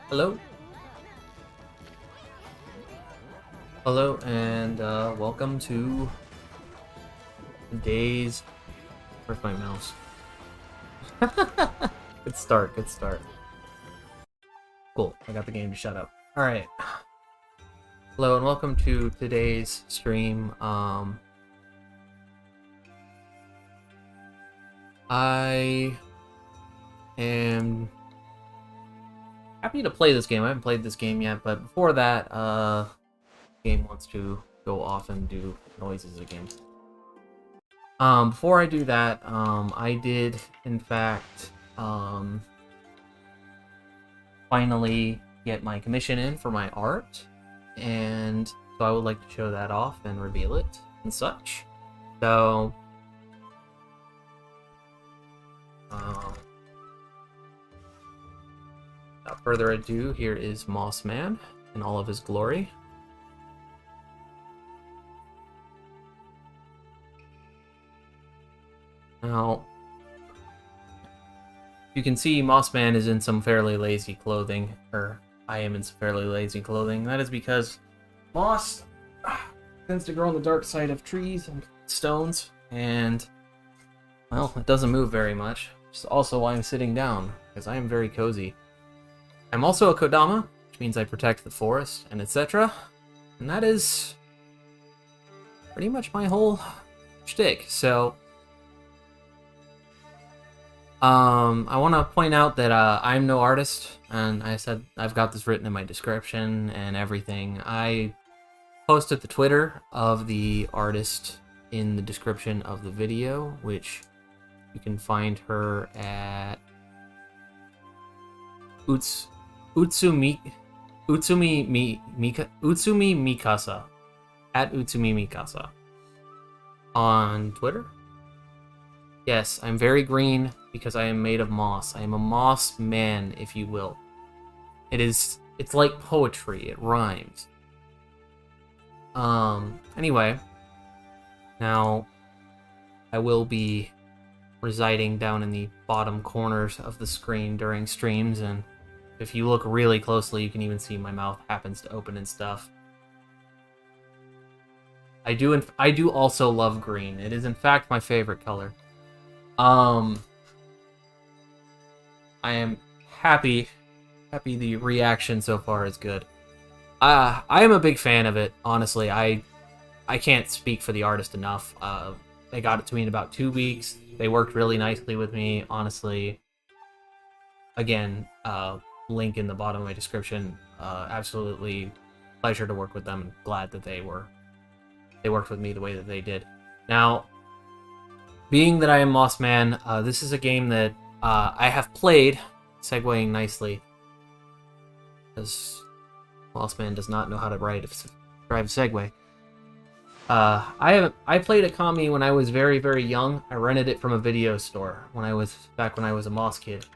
Hello? Hello, and welcome to today's... Where's my mouse? Good start, good start. Cool, I got the game to shut up. Alright. Hello, and welcome to today's stream. I am happy to play this game. I haven't played this game yet, but before that, game wants to go off and do noises again. Before I do that, I did, in fact, finally get my commission in for my art, and so I would like to show that off and reveal it and such. So, without further ado, here is Moss Man in all of his glory. Now, you can see Moss Man is in some fairly lazy clothing, or I am in some fairly lazy clothing. That is because moss tends to grow on the dark side of trees and stones, and, well, it doesn't move very much. Which is also why I'm sitting down, because I am very cozy. I'm also a Kodama, which means I protect the forest, and etc. And that is pretty much my whole shtick, so... I want to point out that I'm no artist, and I said I've got this written in my description and everything. I posted the Twitter of the artist in the description of the video, which you can find her at Utsumi Mikasa, at Utsumi Mikasa on Twitter. Yes, I'm very green because I am made of moss. I am a moss man, if you will. It's like poetry, it rhymes. Anyway, now I will be residing down in the bottom corners of the screen during streams, and if you look really closely, you can even see my mouth happens to open and stuff. I do also love green. It is in fact my favorite color. I am happy the reaction so far is good. I am a big fan of it, honestly. I can't speak for the artist enough. They got it to me in about 2 weeks. They worked really nicely with me, honestly. Again, link in the bottom of my description. Absolutely pleasure to work with them, and glad that they worked with me the way that they did. Now, being that I am Moss Man, this is a game that I have played, segueing nicely, because Moss Man does not know how to drive a Segway. I played Okami when I was very, very young. I rented it from a video store back when I was a Moss kid,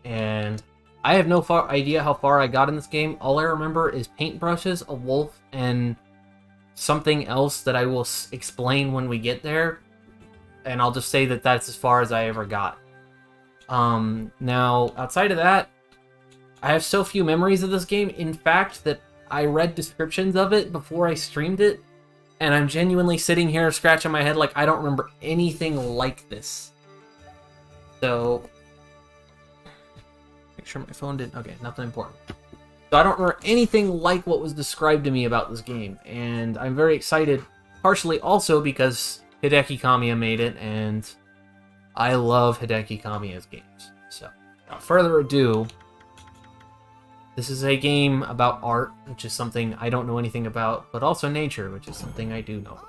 and I have no idea how far I got in this game. All I remember is paintbrushes, a wolf, and something else that I will explain when we get there. And I'll just say that that's as far as I ever got. Now, outside of that, I have so few memories of this game, in fact, that I read descriptions of it before I streamed it, and I'm genuinely sitting here scratching my head like I don't remember anything like this. So, make sure my phone didn't... Okay, nothing important. So I don't remember anything like what was described to me about this game, and I'm very excited, partially also because Hideki Kamiya made it, and I love Hideki Kamiya's games. So, without further ado, this is a game about art, which is something I don't know anything about, but also nature, which is something I do know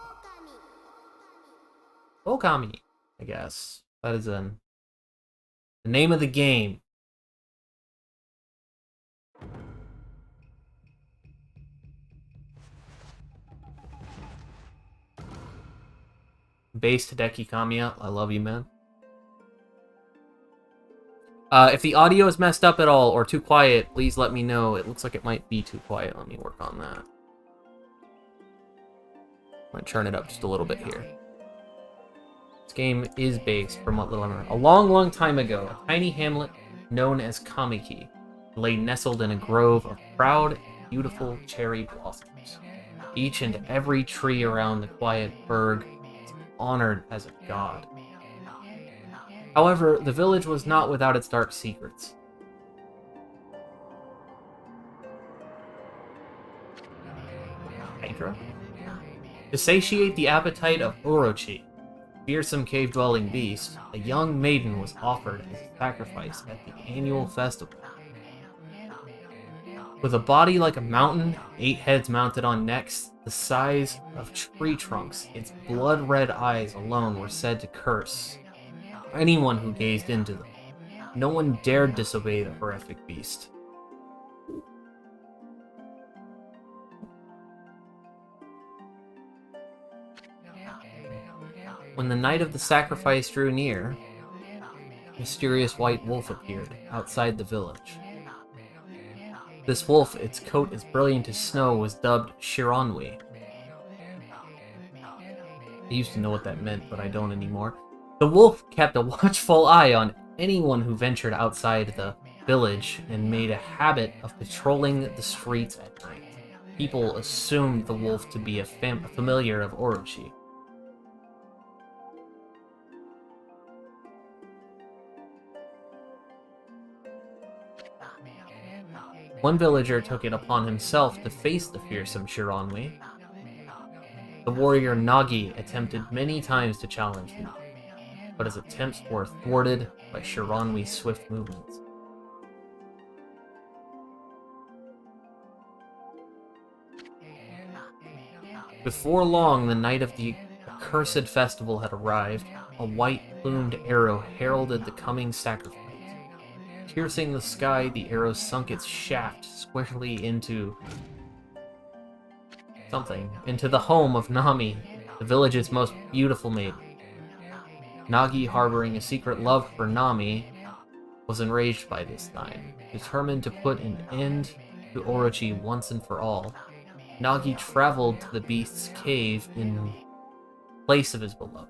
about. Okami, I guess. That is the name of the game. Based Hideki Kamiya, I love you, man. If the audio is messed up at all or too quiet, please let me know. It looks like it might be too quiet. Let me work on that. I'm gonna turn it up just a little bit here. This game is based, from what little I remember, a long, long time ago, a tiny hamlet known as Kamiki. lay nestled in a grove of proud and beautiful cherry blossoms. Each and every tree around the quiet burg was honored as a god. However, the village was not without its dark secrets. Hydra? To satiate the appetite of Orochi, fearsome cave-dwelling beast, a young maiden was offered as a sacrifice at the annual festival. With a body like a mountain, 8 heads mounted on necks the size of tree trunks, its blood-red eyes alone were said to curse anyone who gazed into them. No one dared disobey the horrific beast. When the night of the sacrifice drew near, a mysterious white wolf appeared outside the village. This wolf, its coat as brilliant as snow, was dubbed Shiranui. I used to know what that meant, but I don't anymore. The wolf kept a watchful eye on anyone who ventured outside the village and made a habit of patrolling the streets at night. People assumed the wolf to be a familiar of Orochi. One villager took it upon himself to face the fearsome Shiranui. The warrior Nagi attempted many times to challenge him, but his attempts were thwarted by Shiranui's swift movements. Before long, the night of the accursed festival had arrived. A white-plumed arrow heralded the coming sacrifice. Piercing the sky, the arrow sunk its shaft squarely into something, into the home of Nami, the village's most beautiful maiden. Nagi, harboring a secret love for Nami, was enraged by this sign. Determined to put an end to Orochi once and for all, Nagi traveled to the beast's cave in place of his beloved.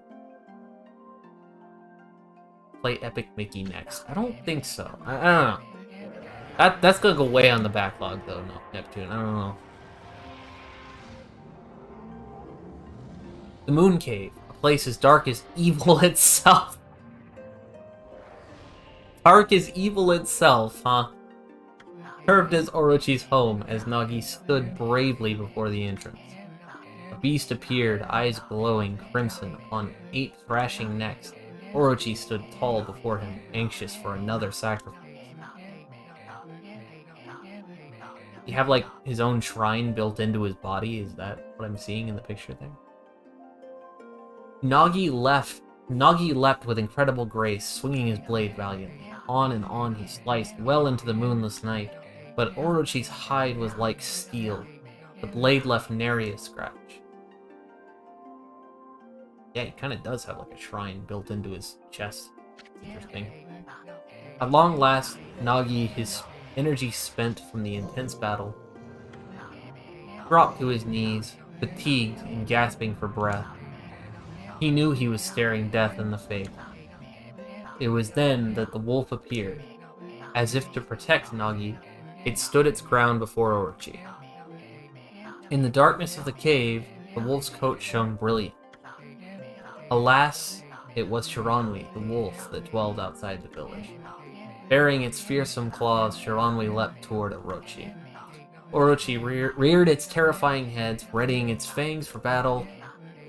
Play Epic Mickey next. I don't think so. I don't know. That's gonna go way on the backlog though, no, Neptune. I don't know. The Moon Cave, a place as dark as evil itself. Dark as evil itself, huh? Curved as Orochi's home as Nagi stood bravely before the entrance. A beast appeared, eyes glowing crimson upon 8 thrashing necks. Orochi stood tall before him, anxious for another sacrifice. You have, like, his own shrine built into his body? Is that what I'm seeing in the picture there? Nagi leapt with incredible grace, swinging his blade valiantly. On and on he sliced, well into the moonless night, but Orochi's hide was like steel. The blade left nary a scratch. Yeah, he kind of does have like a shrine built into his chest. Interesting. At long last, Nagi, his energy spent from the intense battle, dropped to his knees, fatigued and gasping for breath. He knew he was staring death in the face. It was then that the wolf appeared. As if to protect Nagi, it stood its ground before Orochi. In the darkness of the cave, the wolf's coat shone brilliant. Alas, it was Shiranui, the wolf, that dwelled outside the village. Bearing its fearsome claws, Shiranui leapt toward Orochi. Orochi reared its terrifying head, readying its fangs for battle.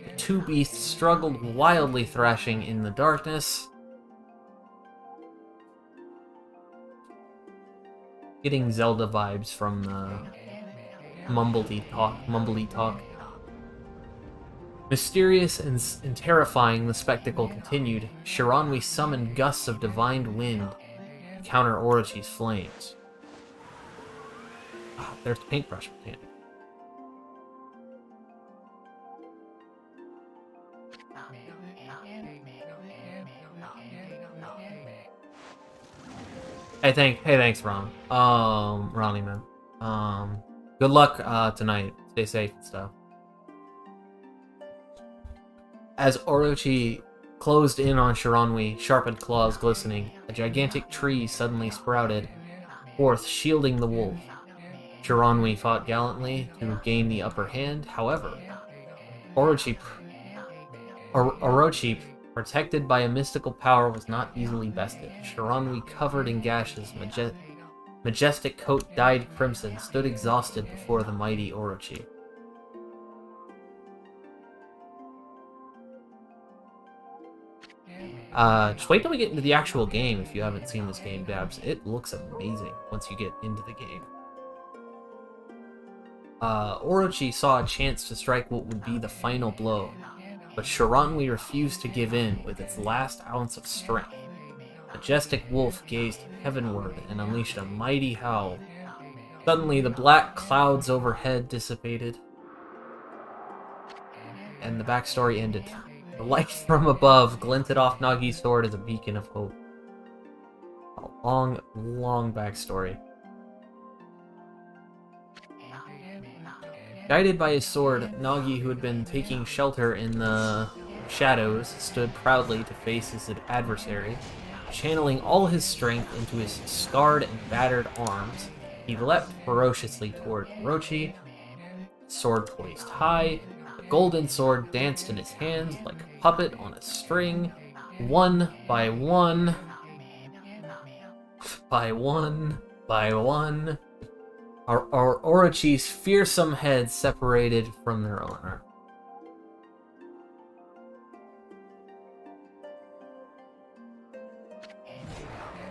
The two beasts struggled wildly, thrashing in the darkness. Getting Zelda vibes from mumbly talk. Mysterious and terrifying, the spectacle continued. Shiranui summoned gusts of divine wind to counter Orochi's flames. Ah, there's the paintbrush mechanic. Hey, thanks, Ron. Ronnie, man. Good luck tonight. Stay safe and stuff. As Orochi closed in on Shiranui, sharpened claws glistening, a gigantic tree suddenly sprouted Fourth, shielding the wolf. Shiranui fought gallantly to gain the upper hand. However, Orochi, protected by a mystical power, was not easily bested. Shiranui, covered in gashes, majestic coat dyed crimson, stood exhausted before the mighty Orochi. Just wait till we get into the actual game if you haven't seen this game, Dabs. It looks amazing once you get into the game. Orochi saw a chance to strike what would be the final blow, but Shiranui refused to give in with its last ounce of strength. Majestic Wolf gazed heavenward and unleashed a mighty howl. Suddenly, the black clouds overhead dissipated, and the backstory ended. The light from above glinted off Nagi's sword as a beacon of hope. A long, long backstory. Guided by his sword, Nagi, who had been taking shelter in the shadows, stood proudly to face his adversary. Channeling all his strength into his scarred and battered arms, he leapt ferociously toward Orochi, sword poised high. The golden sword danced in his hands like a puppet on a string. One by one, Orochi's fearsome heads separated from their owner.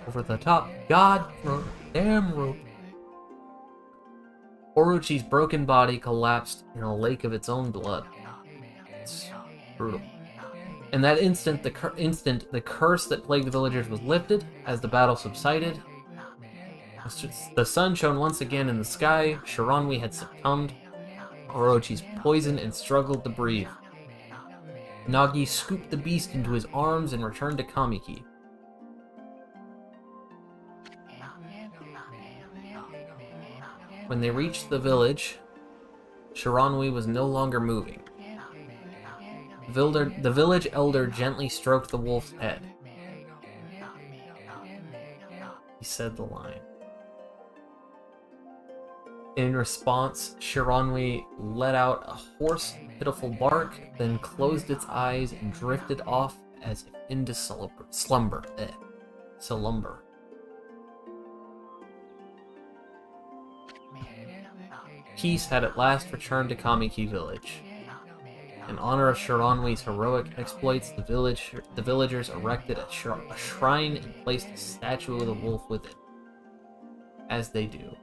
Over the top, damn rope. Orochi's broken body collapsed in a lake of its own blood. It's brutal. In that instant, the curse that plagued the villagers was lifted as the battle subsided. The sun shone once again in the sky. Shiranui had succumbed. Orochi's poisoned and struggled to breathe. Nagi scooped the beast into his arms and returned to Kamiki. When they reached the village, Shiranui was no longer moving. The village elder gently stroked the wolf's head. He said the line. In response, Shiranui let out a hoarse, pitiful bark, then closed its eyes and drifted off as if into slumber. Peace had at last returned to Kamiki village. In honor of Shiranui's heroic exploits, the villagers erected a shrine and placed a statue of the wolf within. As they do.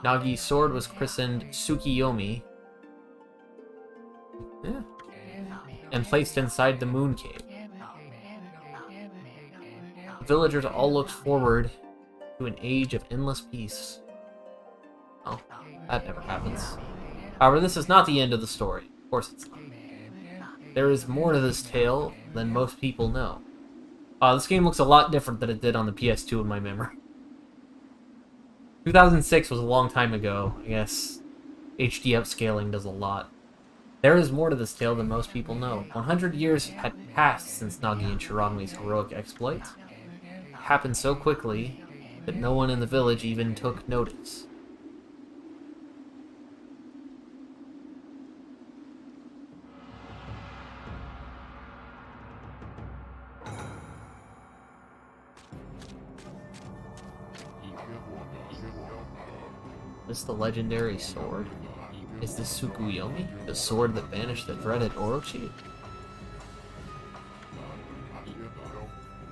Nagi's sword was christened Tsukiyomi, and placed inside the moon cave. The villagers all looked forward to an age of endless peace. Oh, that never happens. However, this is not the end of the story. Of course it's not. There is more to this tale than most people know. This game looks a lot different than it did on the PS2 in my memory. 2006 was a long time ago. I guess HD upscaling does a lot. There is more to this tale than most people know. 100 years had passed since Nagi and Shiranui's heroic exploits. It happened so quickly that no one in the village even took notice. Is this the legendary sword? Is this Tsukuyomi, the sword that banished the dreaded Orochi?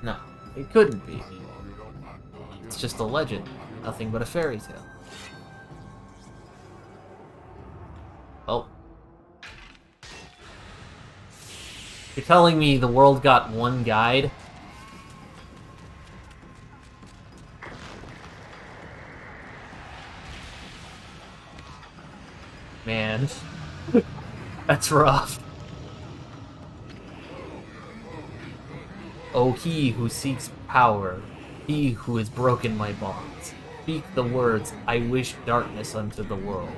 No, it couldn't be. It's just a legend, nothing but a fairy tale. Oh. You're telling me the world got one guide? Man, that's rough. Oh, he who seeks power, he who has broken my bonds, speak the words, I wish darkness unto the world.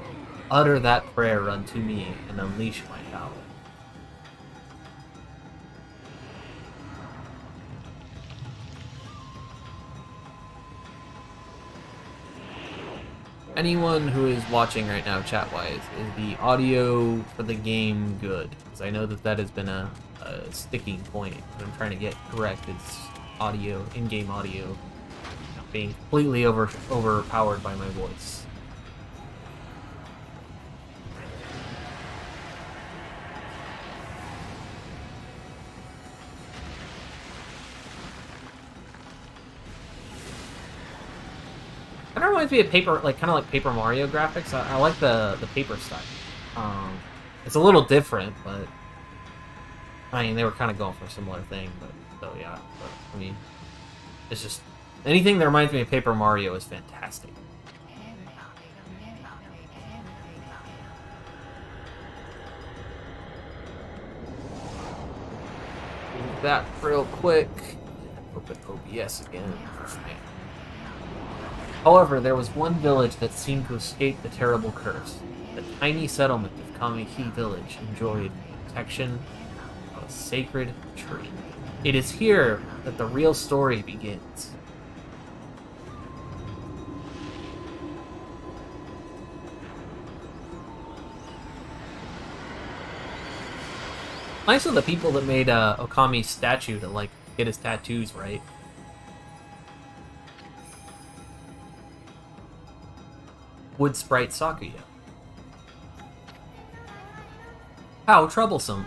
Utter that prayer unto me, and unleash my power. Anyone who is watching right now, chat-wise, is the audio for the game good? Because I know that that has been a sticking point that I'm trying to get correct. Is audio, in-game audio, not being completely overpowered by my voice. Kind of reminds me of Paper, like kind of like Paper Mario graphics. I like the paper style. It's a little different, but I mean they were kind of going for a similar thing. But so yeah, but, I mean it's just anything that reminds me of Paper Mario is fantastic. Do that real quick. Open OBS again. However, there was one village that seemed to escape the terrible curse. The tiny settlement of Kamiki Village enjoyed protection of a sacred tree. It is here that the real story begins. Nice of the people that made Okami's statue to like get his tattoos right. Wood Sprite Sakuya. How troublesome.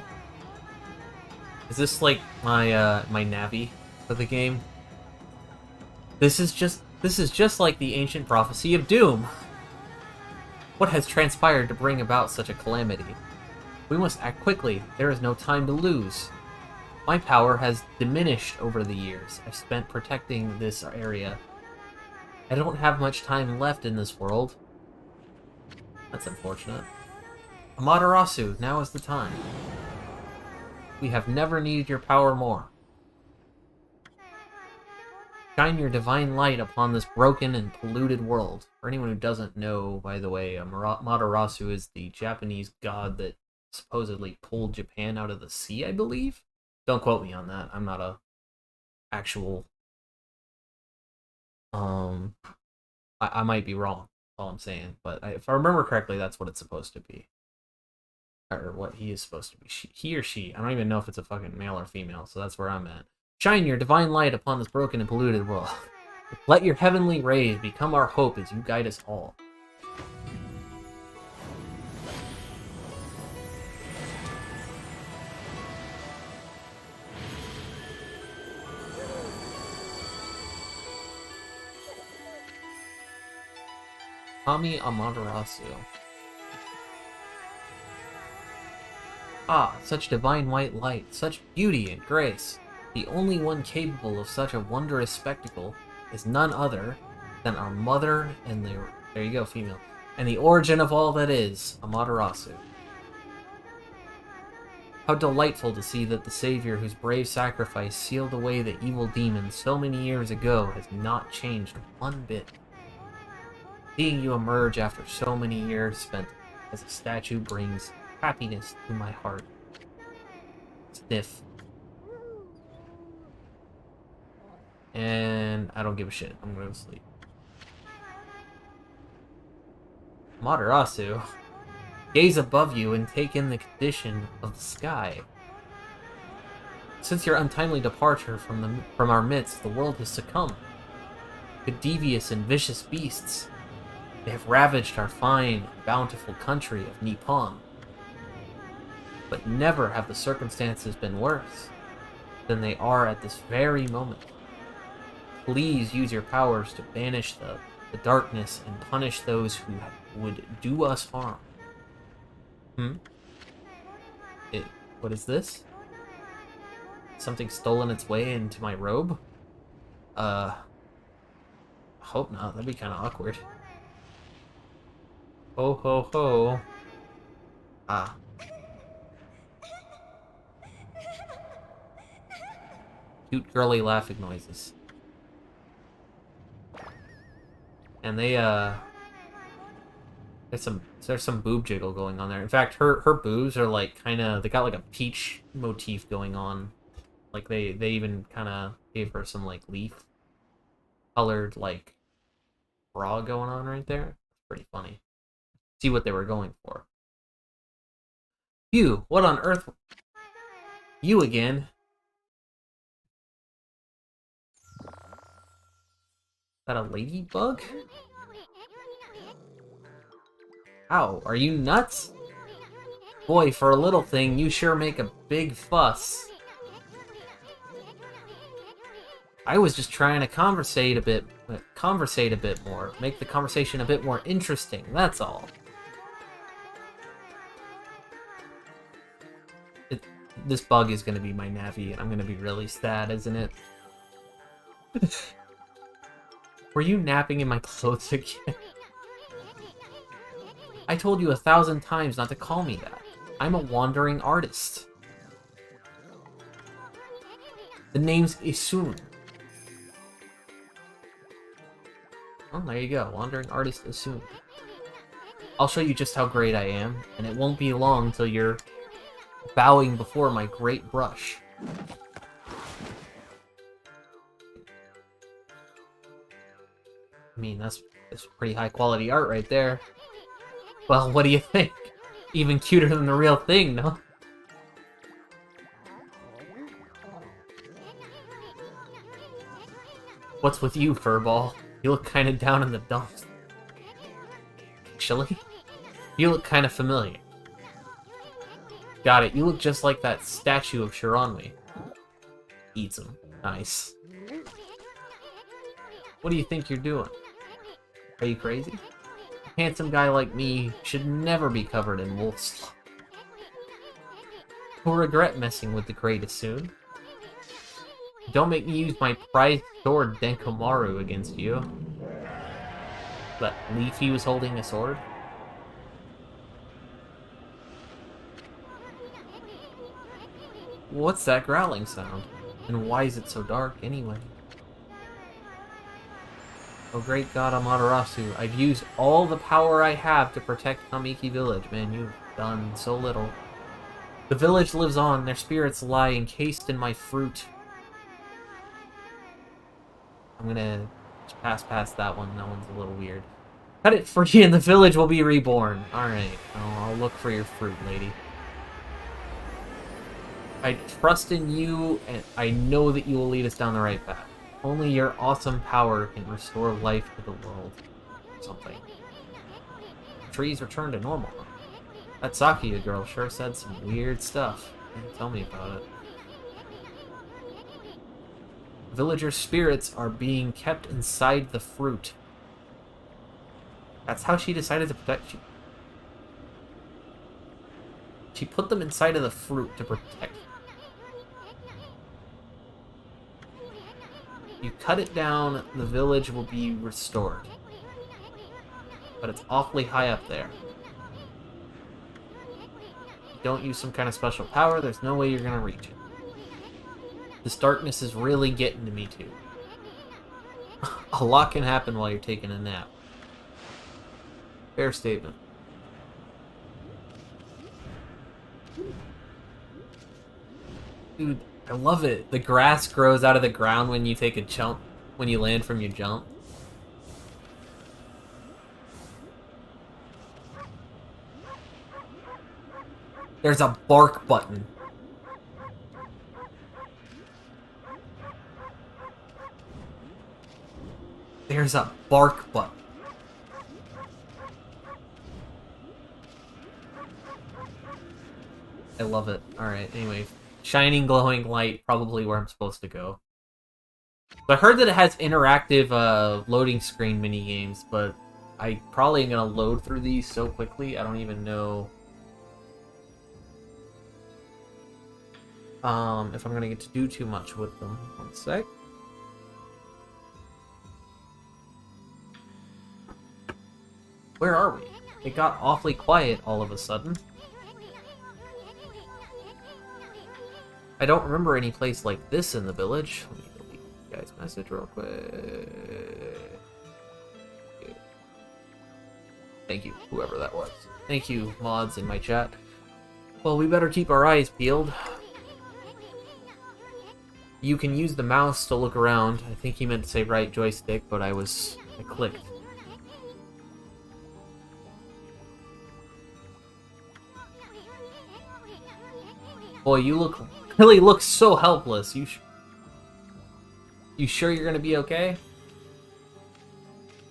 Is this like my my Navi for the game? This is just like the ancient prophecy of doom. What has transpired to bring about such a calamity? We must act quickly. There is no time to lose. My power has diminished over the years I've spent protecting this area. I don't have much time left in this world. That's unfortunate. Amaterasu, now is the time. We have never needed your power more. Shine your divine light upon this broken and polluted world. For anyone who doesn't know, by the way, Amaterasu is the Japanese god that supposedly pulled Japan out of the sea, I believe? Don't quote me on that. I'm not a actual... I might be wrong. All I'm saying, but if I remember correctly, that's what it's supposed to be, or what he is supposed to be. He or she. I don't even know if it's a fucking male or female, so that's where I'm at. Shine your divine light upon this broken and polluted world. Let your heavenly rays become our hope as you guide us all. Kami Amaterasu. Ah, such divine white light, such beauty and grace. The only one capable of such a wondrous spectacle is none other than our mother and there you go, female, and the origin of all that is, Amaterasu. How delightful to see that the savior whose brave sacrifice sealed away the evil demons so many years ago has not changed one bit. Seeing you emerge after so many years spent as a statue brings happiness to my heart. Sniff. And I don't give a shit. I'm going to sleep. Amaterasu, gaze above you and take in the condition of the sky. Since your untimely departure from our midst, the world has succumbed to devious and vicious beasts. They have ravaged our fine, bountiful country of Nippon. But never have the circumstances been worse than they are at this very moment. Please use your powers to banish the darkness and punish those who would do us harm. What is this? Something stolen its way into my robe? I hope not. That'd be kind of awkward. Ho ho ho. Ah. Cute girly laughing noises. And there's some boob jiggle going on there. In fact, her boobs are like they got like a peach motif going on. Like they even kind of gave her some like leaf colored like bra going on right there. Pretty funny. See what they were going for. You, what on earth? You again? Is that a ladybug? Ow, are you nuts? Boy, for a little thing, you sure make a big fuss. I was just trying to conversate a bit more, make the conversation a bit more interesting, that's all. This bug is gonna be my Navi, and I'm gonna be really sad, isn't it? Were you napping in my clothes again? I told you 1,000 times not to call me that. I'm a wandering artist. The name's Isun. Oh, there you go. Wandering artist Isun. I'll show you just how great I am, and it won't be long till you're bowing before my great brush. I mean, that's pretty high quality art right there. Well, what do you think? Even cuter than the real thing, no? What's with you, Furball? You look kinda down in the dumps. Actually, you look kinda familiar. Got it, you look just like that statue of Shiranui. Eats him. Nice. What do you think you're doing? Are you crazy? A handsome guy like me should never be covered in wolf slop. You'll regret messing with the greatest soon. Don't make me use my prized sword Denkomaru against you. But Leafy was holding a sword? What's that growling sound? And why is it so dark anyway? Oh great god Amaterasu, I've used all the power I have to protect Kamiki Village. Man, you've done so little. The village lives on, their spirits lie encased in my fruit. I'm gonna just pass past that one, that one's a little weird. Cut it free and the village will be reborn. Alright, I'll look for your fruit, lady. I trust in you, and I know that you will lead us down the right path. Only your awesome power can restore life to the world. Something. Trees return to normal. That Sakuya girl sure said some weird stuff. Tell me about it. Villager spirits are being kept inside the fruit. That's how she decided to protect you. She put them inside of the fruit to protect you. You cut it down, the village will be restored. But it's awfully high up there. If you don't use some kind of special power, there's no way you're gonna reach it. This darkness is really getting to me too. A lot can happen while you're taking a nap. Fair statement. Dude, I love it. The grass grows out of the ground when you take a jump, when you land from your jump. There's a bark button. There's a bark button. I love it. Alright, anyway. Shining, glowing light, probably where I'm supposed to go. So I heard that it has interactive loading screen mini-games, but I probably am going to load through these so quickly, I don't even know if I'm going to get to do too much with them. One sec. Where are we? It got awfully quiet all of a sudden. I don't remember any place like this in the village. Let me delete you guys' message real quick. Thank you, whoever that was. Thank you, mods in my chat. Well, we better keep our eyes peeled. You can use the mouse to look around. I think he meant to say right joystick, but I clicked. Boy, you really look so helpless. You sure you're gonna be okay?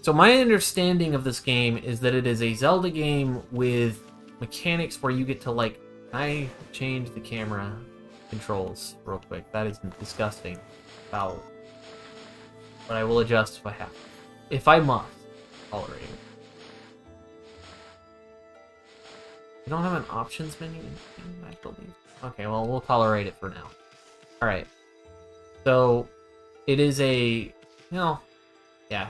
So my understanding of this game is that it is a Zelda game with mechanics where you get to, like... Can I change the camera controls real quick? That is disgusting. Foul. But I will adjust if I have to. If I must. Tolerate it. You don't have an options menu? I believe. Okay, well, we'll tolerate it for now. Alright. So, it is a... yeah,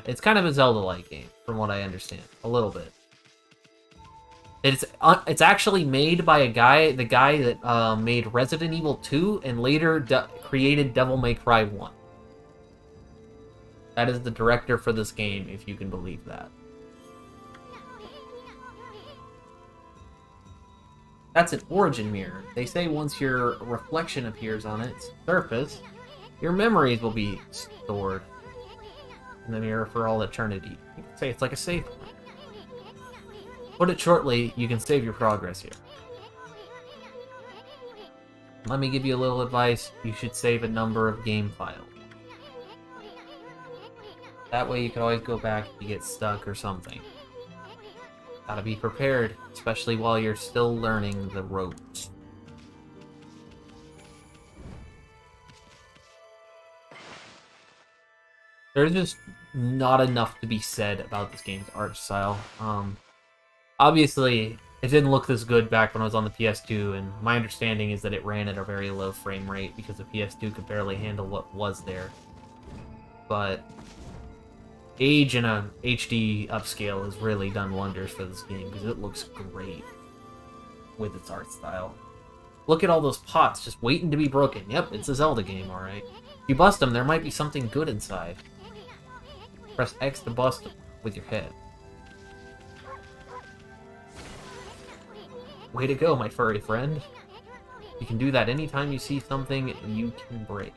it's kind of a Zelda-like game, from what I understand. A little bit. It's actually made by the guy that made Resident Evil 2 and later created Devil May Cry 1. That is the director for this game, if you can believe that. That's an origin mirror. They say once your reflection appears on its surface, your memories will be stored in the mirror for all eternity. You can say it's like a save point. Put it shortly, you can save your progress here. Let me give you a little advice. You should save a number of game files. That way you can always go back if you get stuck or something. Gotta be prepared, especially while you're still learning the ropes. There's just not enough to be said about this game's art style. Obviously, it didn't look this good back when I was on the PS2, and my understanding is that it ran at a very low frame rate because the PS2 could barely handle what was there. But age and a HD upscale has really done wonders for this game because it looks great with its art style. Look at all those pots just waiting to be broken. Yep, it's a Zelda game, alright. If you bust them, there might be something good inside. Press X to bust them with your head. Way to go, my furry friend. You can do that anytime you see something you can break.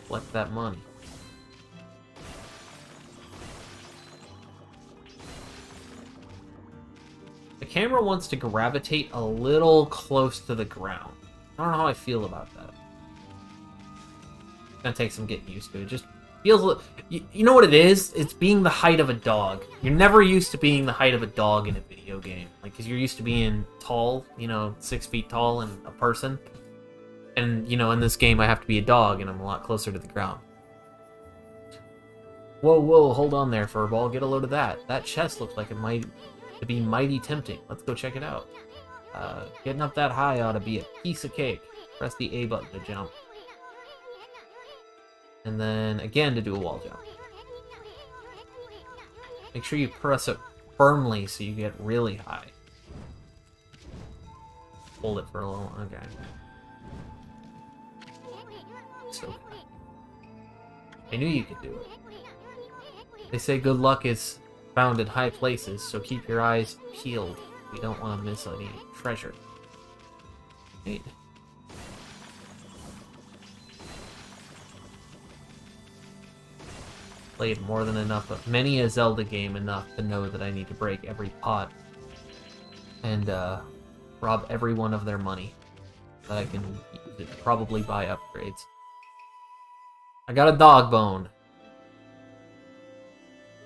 Collect that money. The camera wants to gravitate a little close to the ground. I don't know how I feel about that. It's gonna take some getting used to. It just feels... You know what it is? It's being the height of a dog. You're never used to being the height of a dog in a video game. Like, because you're used to being tall, 6 feet tall and a person. And, in this game I have to be a dog and I'm a lot closer to the ground. Whoa, hold on there, Furball. Get a load of that. That chest looks like it might be mighty tempting. Let's go check it out. Getting up that high ought to be a piece of cake. Press the A button to jump. And then, again, to do a wall jump. Make sure you press it firmly so you get really high. Hold it for a little... Okay. So, I knew you could do it. They say good luck is found in high places, so keep your eyes peeled. We don't want to miss any treasure. Right. Played more than enough of many a Zelda game enough to know that I need to break every pot and rob everyone of their money that I can use it to probably buy upgrades. I got a dog bone.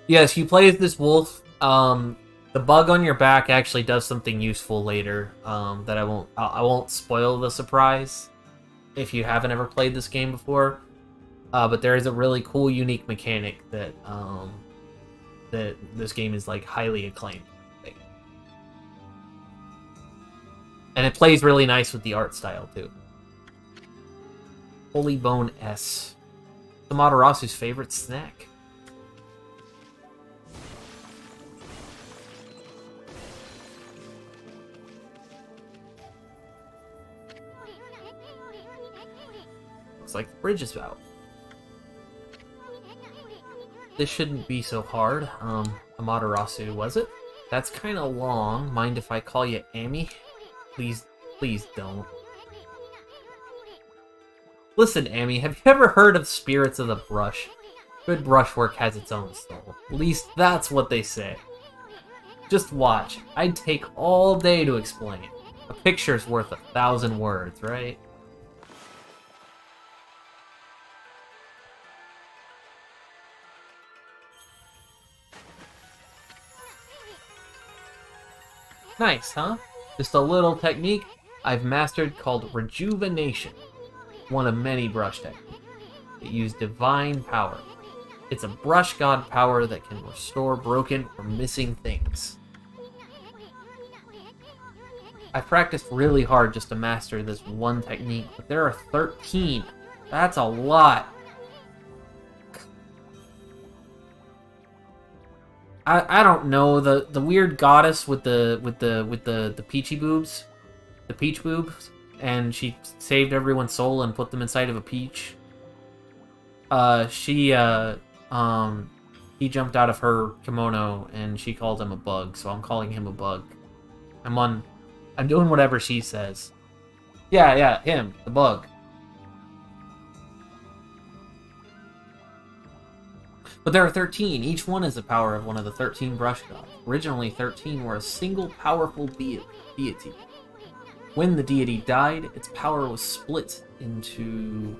Yes, you play as this wolf. The bug on your back actually does something useful later. That I won't spoil the surprise if you haven't ever played this game before. But there is a really cool, unique mechanic that that this game is like highly acclaimed. And it plays really nice with the art style too. Holy Bone S. Amaterasu's favorite snack. Looks like the bridge is out. This shouldn't be so hard. Amaterasu, was it? That's kind of long. Mind if I call you Amy? Please don't. Listen, Amy, have you ever heard of Spirits of the Brush? Good brushwork has its own soul. At least that's what they say. Just watch. I'd take all day to explain. A picture's worth 1,000 words, right? Nice, huh? Just a little technique I've mastered called rejuvenation. One of many brush techniques. It used divine power. It's a brush god power that can restore broken or missing things. I've practiced really hard just to master this one technique, but there are 13. That's a lot. I don't know, the weird goddess with the peachy boobs, the peach boobs, and she saved everyone's soul and put them inside of a peach. He jumped out of her kimono and she called him a bug, so I'm calling him a bug. I'm doing whatever she says. Yeah, him, the bug. But there are 13. Each one is the power of one of the 13 brush gods. Originally, 13 were a single powerful deity. When the deity died, its power was split into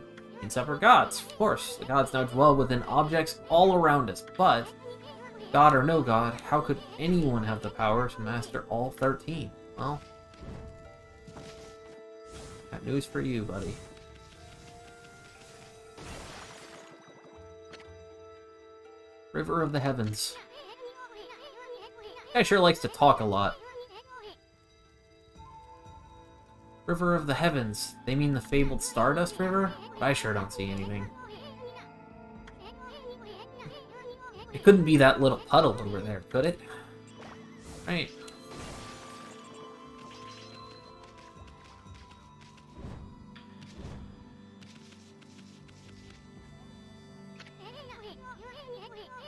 separate gods. Of course, the gods now dwell within objects all around us, but god or no god, how could anyone have the power to master all 13? Well, got news for you, buddy. River of the Heavens. Guy sure likes to talk a lot. River of the Heavens. They mean the fabled Stardust River? But I sure don't see anything. It couldn't be that little puddle over there, could it? Right.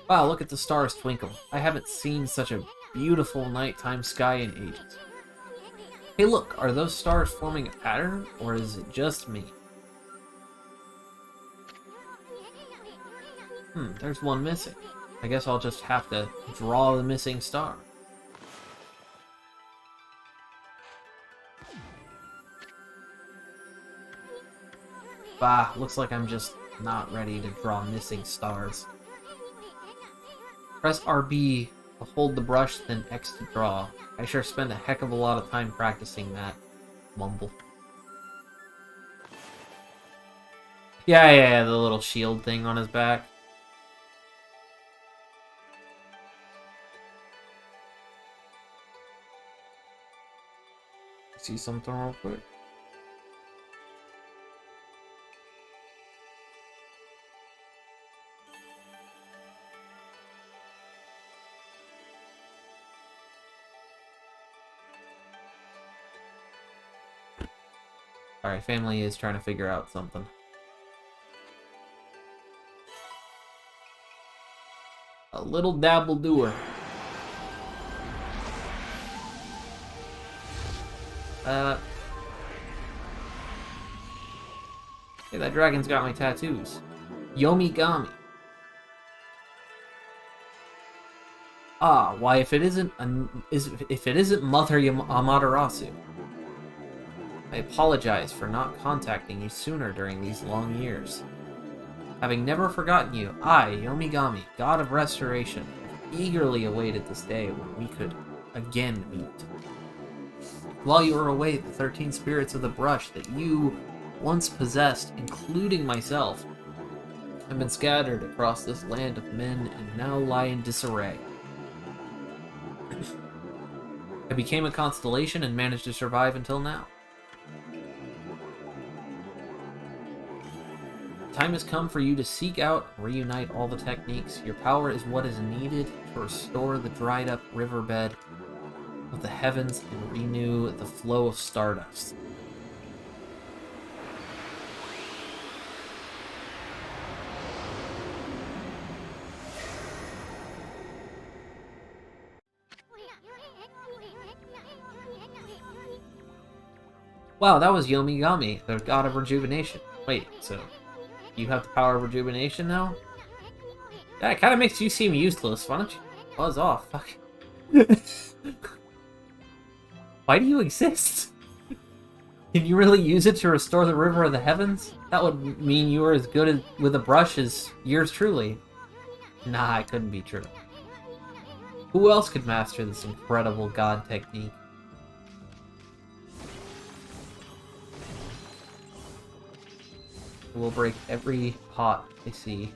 Wow, look at the stars twinkle. I haven't seen such a beautiful nighttime sky in ages. Hey look, are those stars forming a pattern, or is it just me? There's one missing. I guess I'll just have to draw the missing star. Bah, looks like I'm just not ready to draw missing stars. Press RB to hold the brush, then X to draw. I sure spent a heck of a lot of time practicing that. Mumble. Yeah, the little shield thing on his back. See something real quick? Alright, family is trying to figure out something. A little dabble doer. Hey, that dragon's got my tattoos. Yomigami. Ah, why if it isn't Mother Amaterasu. I apologize for not contacting you sooner during these long years. Having never forgotten you, I, Yomigami, God of Restoration, eagerly awaited this day when we could again meet. While you were away, the 13 spirits of the brush that you once possessed, including myself, have been scattered across this land of men and now lie in disarray. I became a constellation and managed to survive until now. Time has come for you to seek out and reunite all the techniques. Your power is what is needed to restore the dried up riverbed of the heavens and renew the flow of stardust. Wow, that was Yomigami, the god of rejuvenation. Wait, so you have the power of rejuvenation now? That kind of makes you seem useless. Why don't you buzz off? Fuck. Why do you exist? Can you really use it to restore the River of the Heavens? That would mean you were as good with a brush as yours truly. Nah, it couldn't be true. Who else could master this incredible god technique? We'll break every pot I see.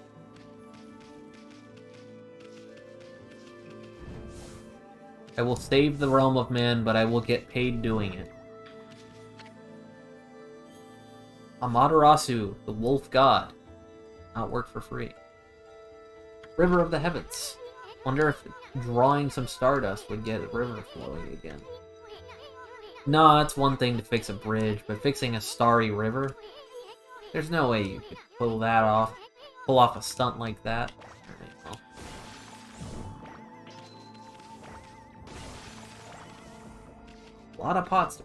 I will save the realm of man, but I will get paid doing it. Amaterasu, the wolf god. Not work for free. River of the Heavens. Wonder if drawing some stardust would get a river flowing again. Nah, it's one thing to fix a bridge, but fixing a starry river? There's no way you could pull that off. Pull off a stunt like that. Alright, well. A lot of pots to...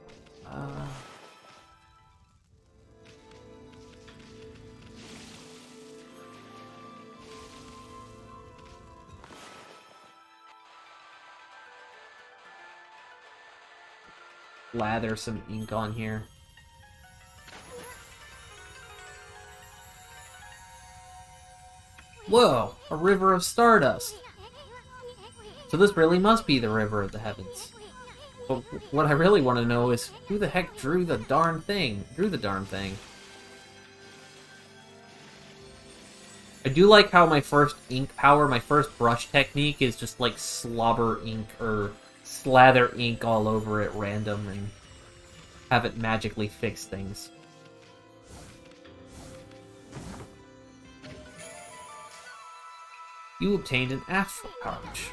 lather some ink on here. Whoa! A river of stardust! So this really must be the River of the Heavens. But what I really want to know is, who the heck drew the darn thing? I do like how my first ink power, my first brush technique is just like slobber ink or slather ink all over it random and have it magically fix things. You obtained an astral pouch.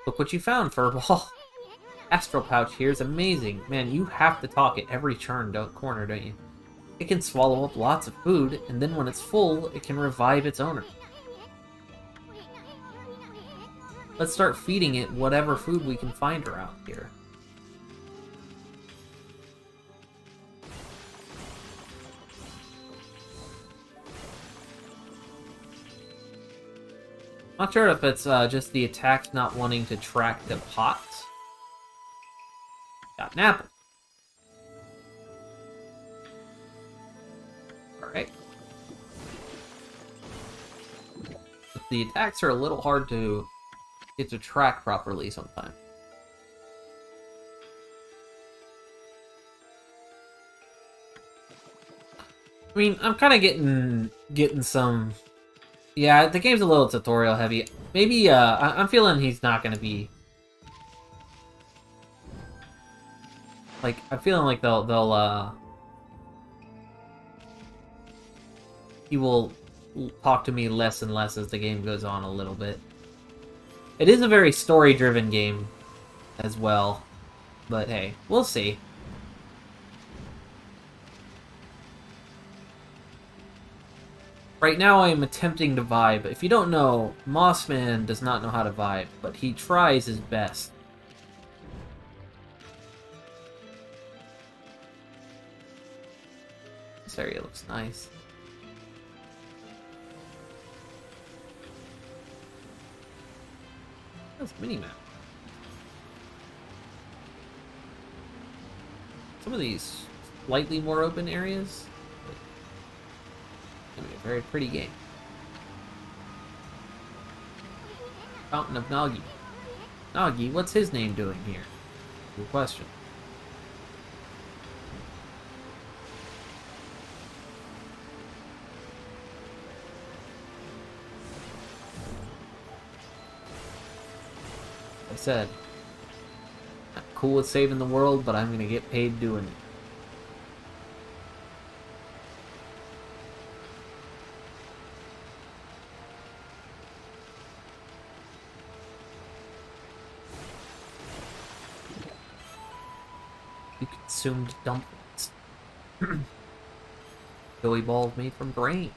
Look what you found, Furball. Astral pouch here is amazing. Man, you have to talk at every corner, don't you? It can swallow up lots of food, and then when it's full, it can revive its owner. Let's start feeding it whatever food we can find around here. Not sure if it's just the attack not wanting to track the pots. Got an apple. Alright. The attacks are a little hard to get to track properly sometimes. I mean, I'm kind of getting some... Yeah, the game's a little tutorial heavy. Maybe, I'm feeling he's not gonna be... Like, I'm feeling like he will talk to me less and less as the game goes on a little bit. It is a very story-driven game as well, but hey, we'll see. Right now I am attempting to vibe. If you don't know, Mossman does not know how to vibe, but he tries his best. This area looks nice. That's a mini-map. Some of these slightly more open areas. It's gonna be a very pretty game. Fountain of Nagi. Nagi, what's his name doing here? Good question. I said, I'm cool with saving the world, but I'm gonna get paid doing it. You consumed dumplings. Billy balls made from grain.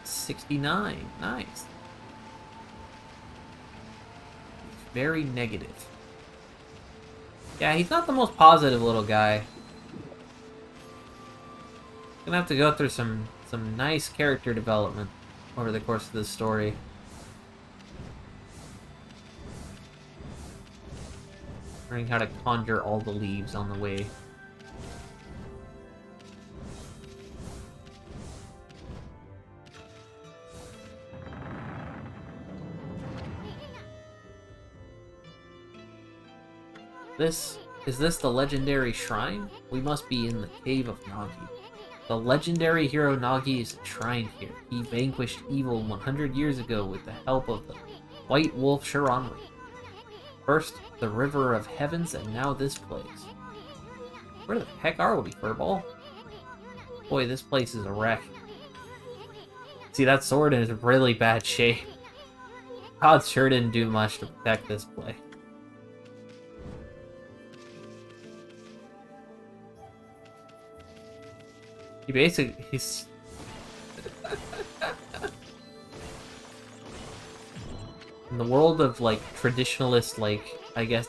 69. Nice. Very negative. Yeah, he's not the most positive little guy. Gonna have to go through some some nice character development over the course of this story. Learning how to conjure all the leaves on the way. Is this the legendary shrine? We must be in the cave of Nagi. The legendary hero Nagi is enshrined here. He vanquished evil 100 years ago with the help of the White Wolf Shiranui. First, the River of Heavens, and now this place. Where the heck are we, Furball? Boy, this place is a wreck. See, that sword is in really bad shape. God sure didn't do much to protect this place. He's... In the world of, like, traditionalist, like, I guess...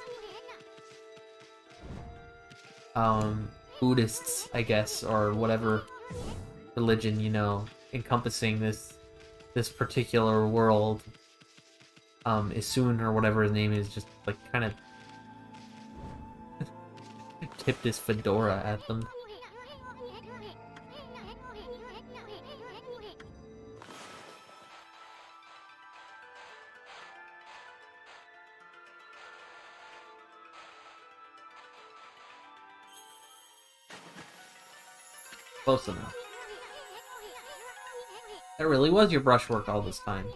Buddhists, I guess, or whatever religion, you know, encompassing this particular world, Isun, or whatever his name is, just, like, kind of... tipped his fedora at them. Close enough. That really was your brushwork all this time.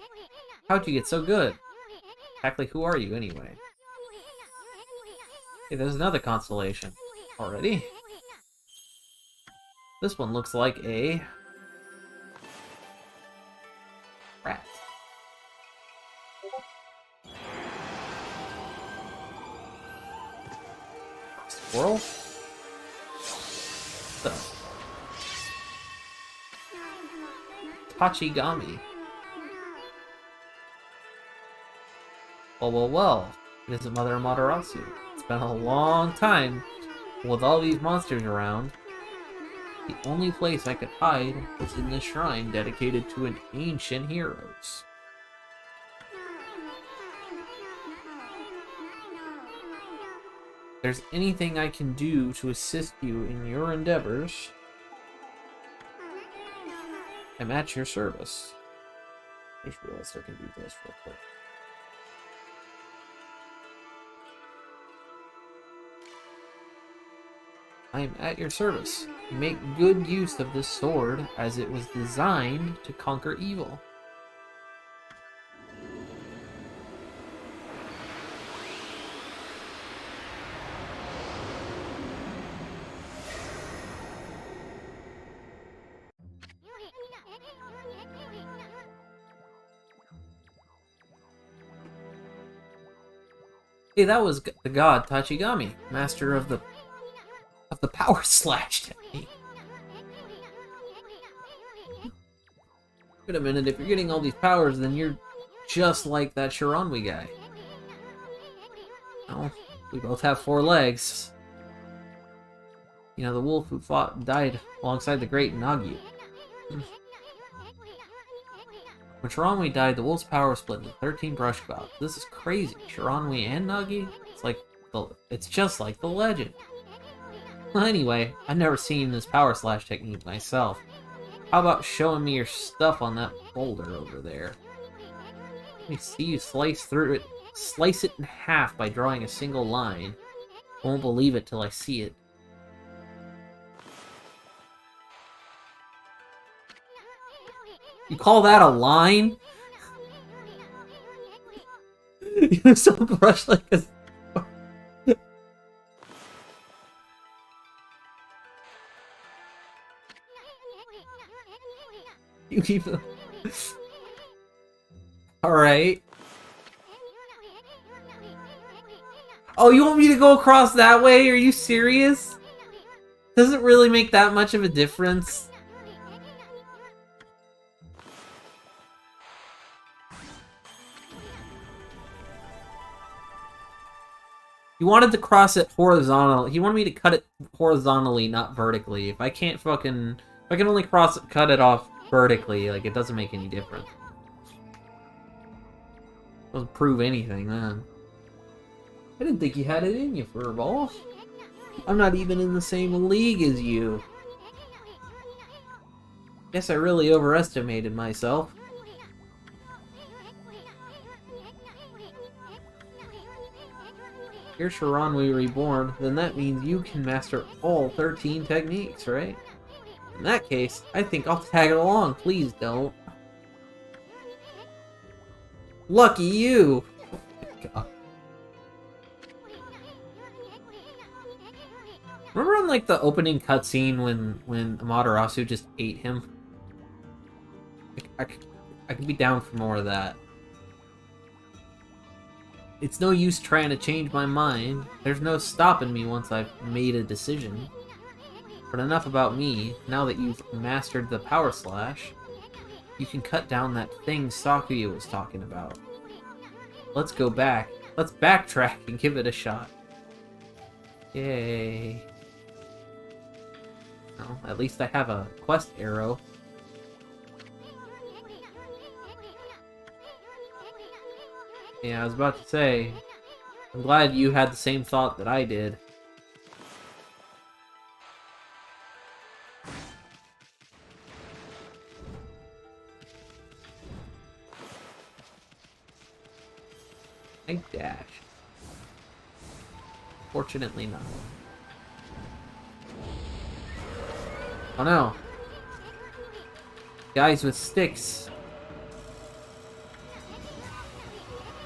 How'd you get so good? Exactly who are you, anyway? Hey, there's another constellation. Already? This one looks like a... rat. Squirrel? So. Tachigami. Well. It isn't Mother Amaterasu. It's been a long time with all these monsters around. The only place I could hide was in this shrine dedicated to an ancient heroes. If there's anything I can do to assist you in your endeavors, I'm at your service. I just realized I can do this real quick. I am at your service. Make good use of this sword, as it was designed to conquer evil. Hey, that was the god Tachigami, master of the power slash technique. Wait a minute, if you're getting all these powers, then you're just like that Shiranui guy. Well, we both have 4 legs. You know, the wolf who fought and died alongside the great Nagi. When Shiranui died, the wolf's power split into 13 brush clouds. This is crazy. Shiranui and Nagi? It's just like the legend. Well, anyway, I've never seen this power slash technique myself. How about showing me your stuff on that boulder over there? Let me see you slice it in half by drawing a single line. Won't believe it till I see it. You call that a line? You're so brushed like a... You even... Alright. Oh, you want me to go across that way? Are you serious? Doesn't really make that much of a difference. You wanted to cross it horizontally. He wanted me to cut it horizontally, not vertically. If I can't only cut it off vertically, like, it doesn't make any difference. Doesn't prove anything, then. I didn't think you had it in you, Furball. I'm not even in the same league as you. Guess I really overestimated myself. You're Sharanui Reborn, then that means you can master all 13 techniques, right? In that case, I think I'll tag along. Please don't. Lucky you! God. Remember on like the opening cutscene when Amaterasu just ate him? I could be down for more of that. It's no use trying to change my mind. There's no stopping me once I've made a decision. But enough about me. Now that you've mastered the Power Slash, you can cut down that thing Sakuya was talking about. Let's go back. Let's backtrack and give it a shot. Yay. Well, at least I have a quest arrow. Yeah, I was about to say, I'm glad you had the same thought that I did. I dash. Fortunately not. Oh no. Guys with sticks.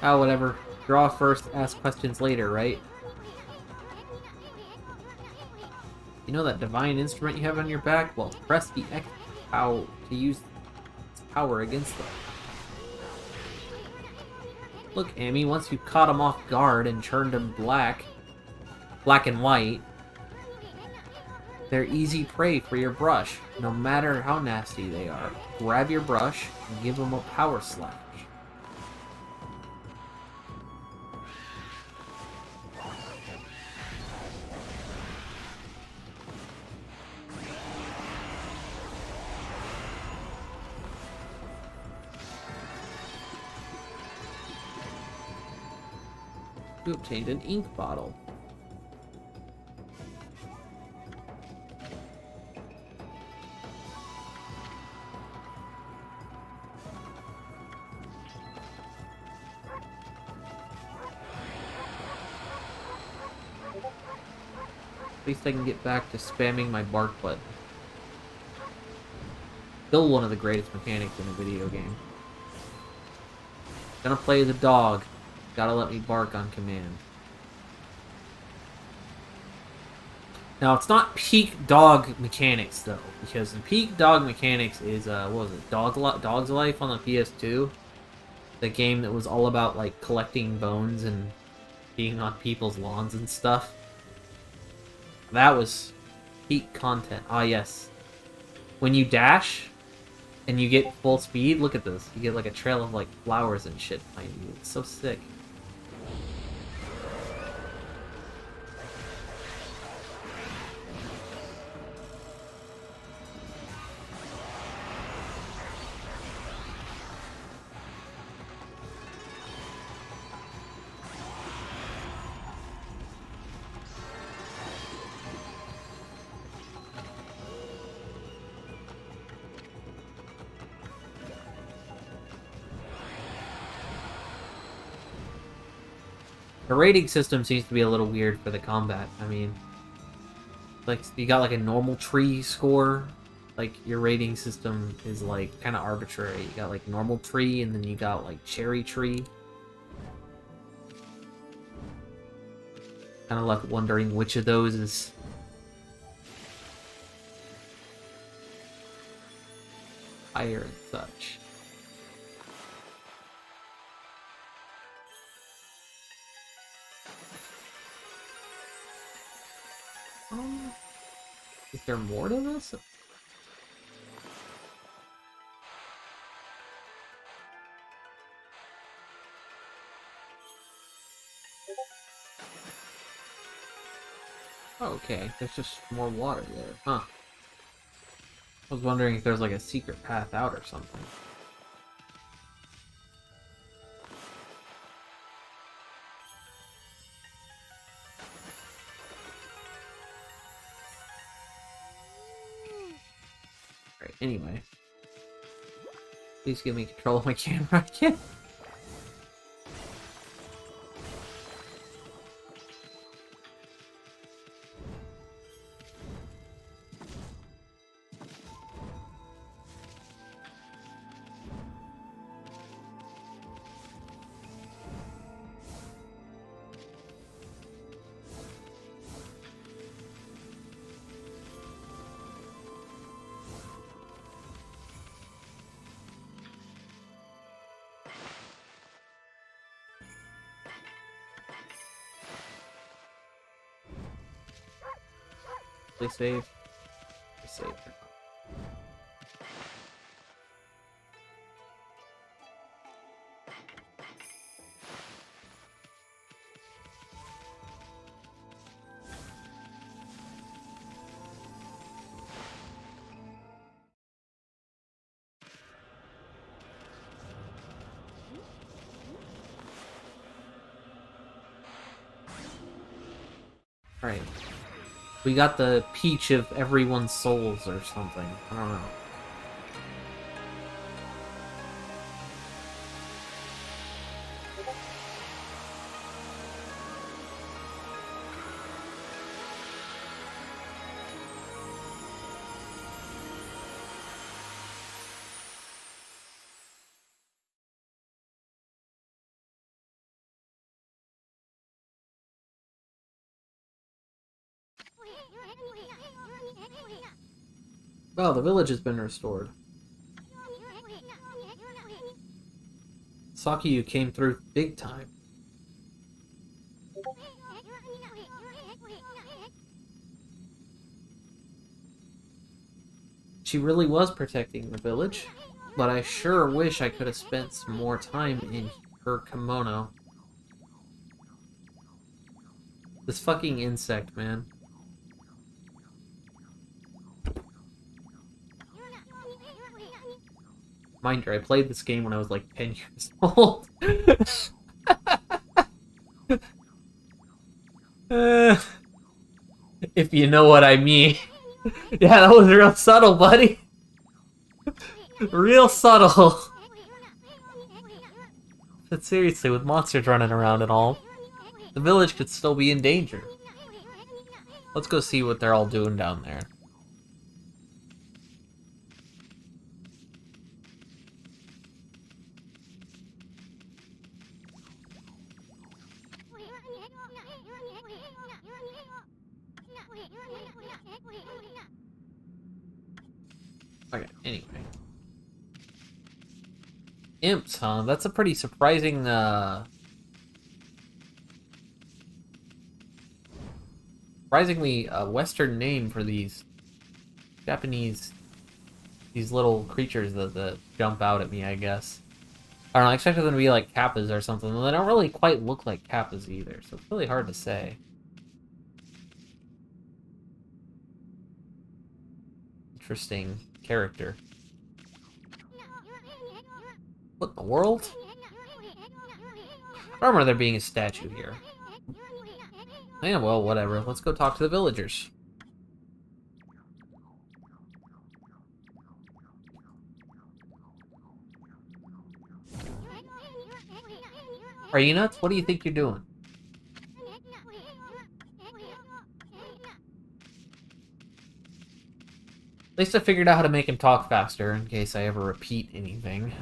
Oh, whatever. Draw first, ask questions later, right? You know that divine instrument you have on your back? Well, press the X to use its power against them. Look, Amy, once you caught him off guard and turned him black and white, they're easy prey for your brush, no matter how nasty they are. Grab your brush and give them a power slash. You obtained an ink bottle. At least I can get back to spamming my bark button. Still one of the greatest mechanics in a video game. Gonna play the dog. Gotta let me bark on command. Now, it's not peak dog mechanics, though, because the peak dog mechanics is, what was it, Dog's Life on the PS2? The game that was all about, like, collecting bones and being on people's lawns and stuff. That was peak content. Ah, yes. When you dash and you get full speed, look at this. You get, like, a trail of, like, flowers and shit behind you. It's so sick. The rating system seems to be a little weird for the combat. I mean, like, you got like a normal tree score. Like, your rating system is like kind of arbitrary. You got like normal tree, and then you got like cherry tree. Kind of left wondering which of those is higher and such. Is there more to this? Oh, okay, there's just more water there, huh? I was wondering if there's like a secret path out or something. Alright, anyway. Please give me control of my camera again. Please save. Please save. Right. We got the peach of everyone's souls or something. I don't know. Oh, the village has been restored. Saki, you came through big time. She really was protecting the village, but I sure wish I could have spent some more time in her kimono. This fucking insect, man. Mind you, I played this game when I was like 10 years old. If you know what I mean. Yeah, that was real subtle, buddy. Real subtle. But seriously, with monsters running around and all, the village could still be in danger. Let's go see what they're all doing down there. Okay, anyway. Imps, huh? That's a pretty surprising, surprisingly Western name for these Japanese, these little creatures that jump out at me, I guess. I don't know, I expected them to be like kappas or something, and they don't really quite look like kappas either, so it's really hard to say. Interesting character. What in the world? I remember there being a statue here. Yeah, well, whatever. Let's go talk to the villagers. Are you nuts? What do you think you're doing? At least I figured out how to make him talk faster in case I ever repeat anything.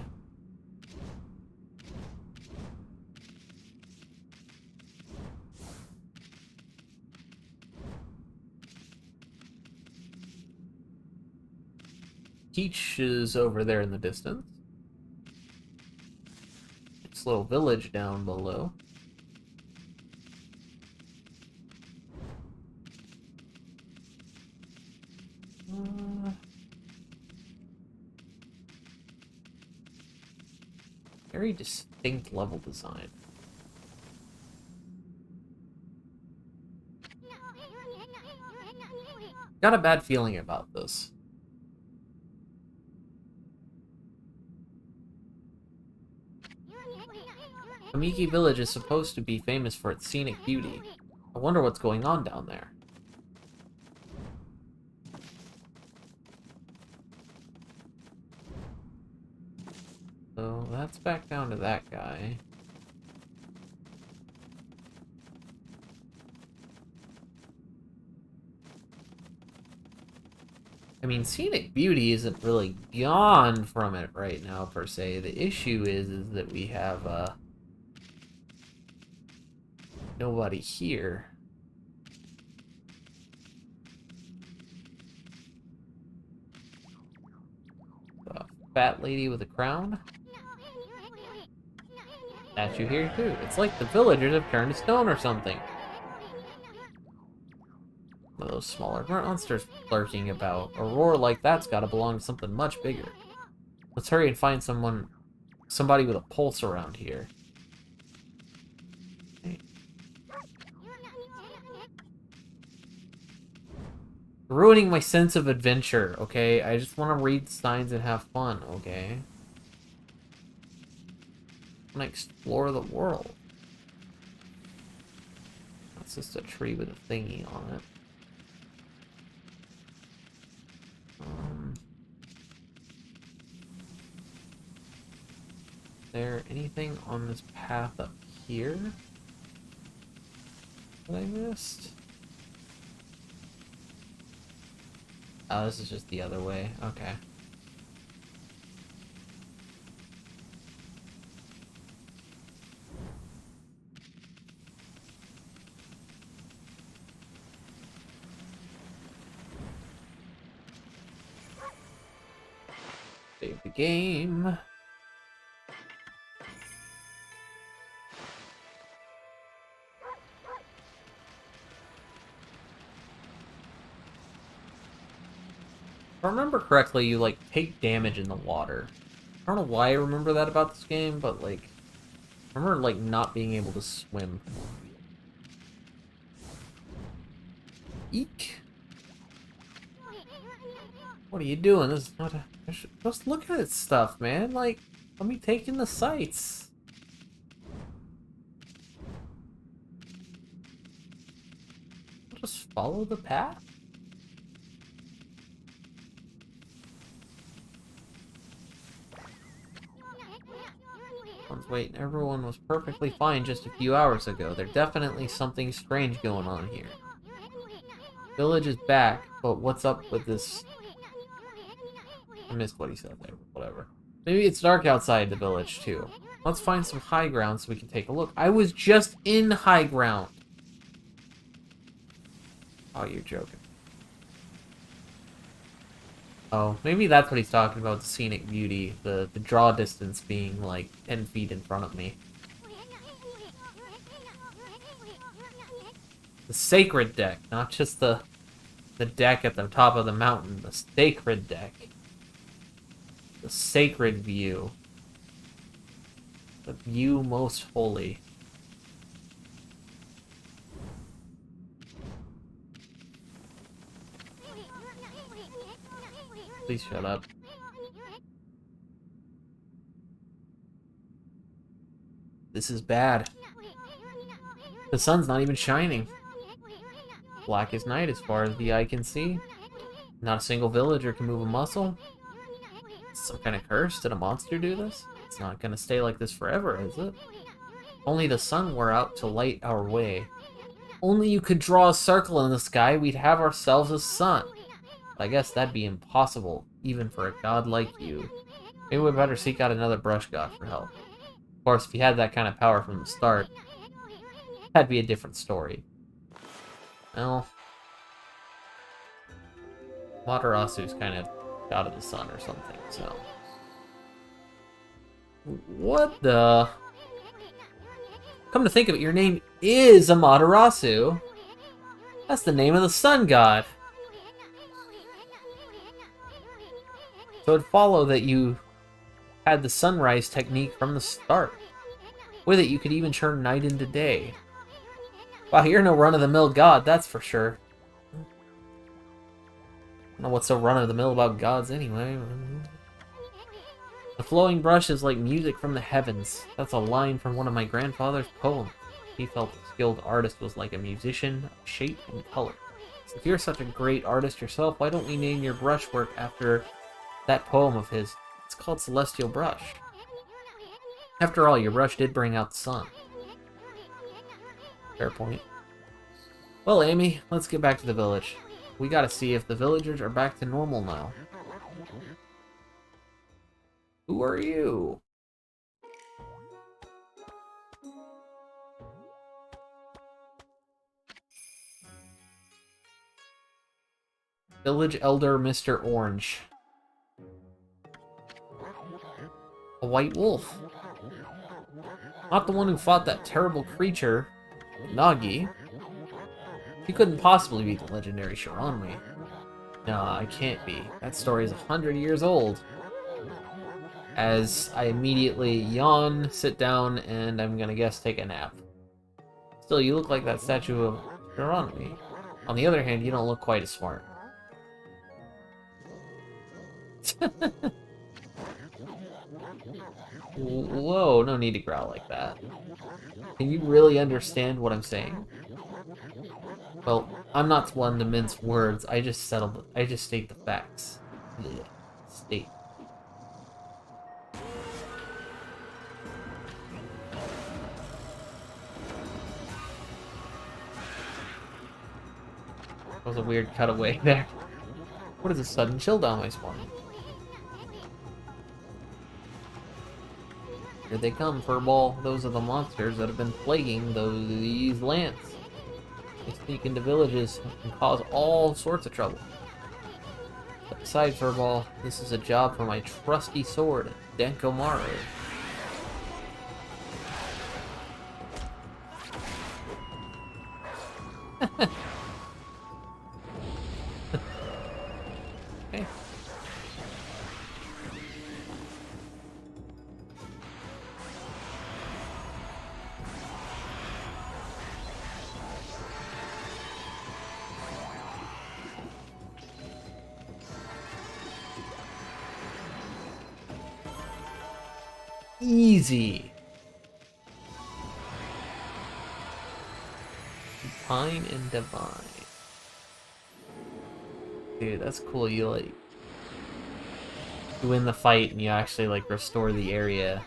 Peach is over there in the distance. This little village down below. Very distinct level design. Got a bad feeling about this. Kamiki Village is supposed to be famous for its scenic beauty. I wonder what's going on down there. So that's back down to that guy. I mean, scenic beauty isn't really gone from it right now, per se. The issue is that we have, nobody here. A fat lady with a crown. Statue here, too. It's like the villagers have turned to stone or something. One of those smaller monsters lurking about. A roar like that's gotta belong to something much bigger. Let's hurry and find somebody with a pulse around here. Okay. Ruining my sense of adventure, okay? I just want to read signs and have fun, okay? I want to explore the world. That's just a tree with a thingy on it. Is there anything on this path up here that I missed? Oh, this is just the other way. Okay. Save the game. If I remember correctly, you, like, take damage in the water. I don't know why I remember that about this game, but, like, I remember, like, not being able to swim. Eek. What are you doing? This is not a... Just look at this stuff, man. Like, let me take in the sights. Just follow the path. Wait, everyone was perfectly fine just a few hours ago. There's definitely something strange going on here. Village is back, but what's up with this? I missed what he said there, whatever. Maybe it's dark outside the village, too. Let's find some high ground so we can take a look. I was just in high ground! Oh, you're joking. Oh, maybe that's what he's talking about, the scenic beauty. The draw distance being, like, 10 feet in front of me. The sacred deck, not just the deck at the top of the mountain. The sacred deck. The sacred view. The view most holy. Please shut up. This is bad. The sun's not even shining. Black as night as far as the eye can see. Not a single villager can move a muscle. Some kind of curse? Did a monster do this? It's not gonna stay like this forever, is it? Only the sun were out to light our way. Only you could draw a circle in the sky, we'd have ourselves a sun. I guess that'd be impossible, even for a god like you. Maybe we better seek out another brush god for help. Of course, if you had that kind of power from the start, that'd be a different story. Well, Matarasu's kind of god of the sun or something, so... What the... Come to think of it, your name is Amaterasu. That's the name of the sun god. So it'd follow that you had the sunrise technique from the start. With it, you could even turn night into day. Wow, you're no run-of-the-mill god, that's for sure. I don't know what's so run-of-the-mill about gods anyway. The flowing brush is like music from the heavens. That's a line from one of my grandfather's poems. He felt a skilled artist was like a musician of shape and color. So if you're such a great artist yourself, why don't we name your brushwork after that poem of his? It's called Celestial Brush. After all, your brush did bring out the sun. Fair point. Well, Amy, let's get back to the village. We gotta see if the villagers are back to normal now. Who are you? Village Elder Mr. Orange. A white wolf. Not the one who fought that terrible creature, Nagi. He couldn't possibly be the legendary Shiranui. No, I can't be. That story is 100 years old. As I immediately yawn, sit down, and I'm gonna guess take a nap. Still, you look like that statue of Shiranui. On the other hand, you don't look quite as smart. Whoa, no need to growl like that. Can you really understand what I'm saying? Well, I'm not one to mince words. I just state the facts. Ugh. State. That was a weird cutaway there. What is a sudden chill down my spine? Here they come, Furball. Those are the monsters that have been plaguing these lands. They sneak into villages and cause all sorts of trouble. Step aside, Furball. This is a job for my trusty sword, Dankomaru. Okay. Easy. Divine and divine. Dude, that's cool. You like you win the fight and you actually like restore the area.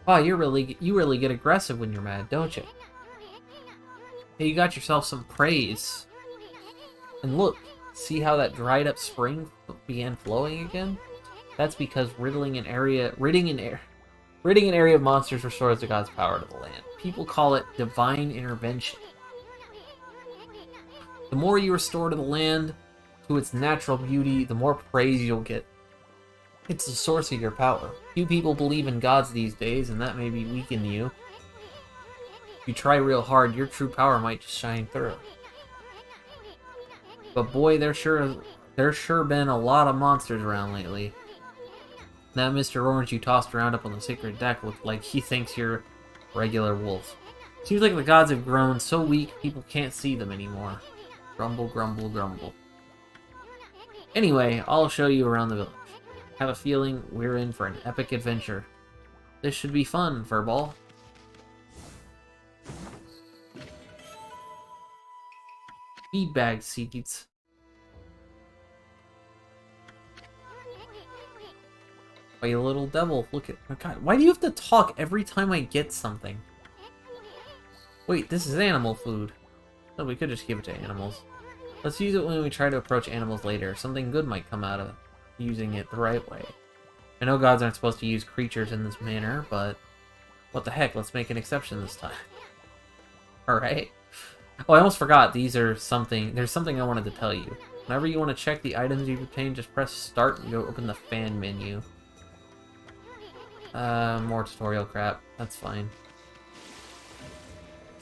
Wow, you really get aggressive when you're mad, don't you? Hey, you got yourself some praise. And look, see how that dried up spring began flowing again? That's because ridding an area of monsters restores the god's power to the land. People call it divine intervention. The more you restore to the land, to its natural beauty, the more praise you'll get. It's the source of your power. Few people believe in gods these days, and that may be weaken you. If you try real hard, your true power might just shine through. But boy, there's sure been a lot of monsters around lately. That Mr. Orange you tossed around up on the sacred deck looked like he thinks you're a regular wolf. Seems like the gods have grown so weak people can't see them anymore. Grumble, grumble, grumble. Anyway, I'll show you around the village. Have a feeling we're in for an epic adventure. This should be fun, Furball. Feedbag seeds. Oh, you little devil. Look at... Oh god, why do you have to talk every time I get something? Wait, this is animal food. Oh, we could just give it to animals. Let's use it when we try to approach animals later. Something good might come out of using it the right way. I know gods aren't supposed to use creatures in this manner, but... what the heck, let's make an exception this time. Alright. Oh, I almost forgot. There's something I wanted to tell you. Whenever you want to check the items you've obtained, just press start and go open the fan menu. More tutorial crap. That's fine.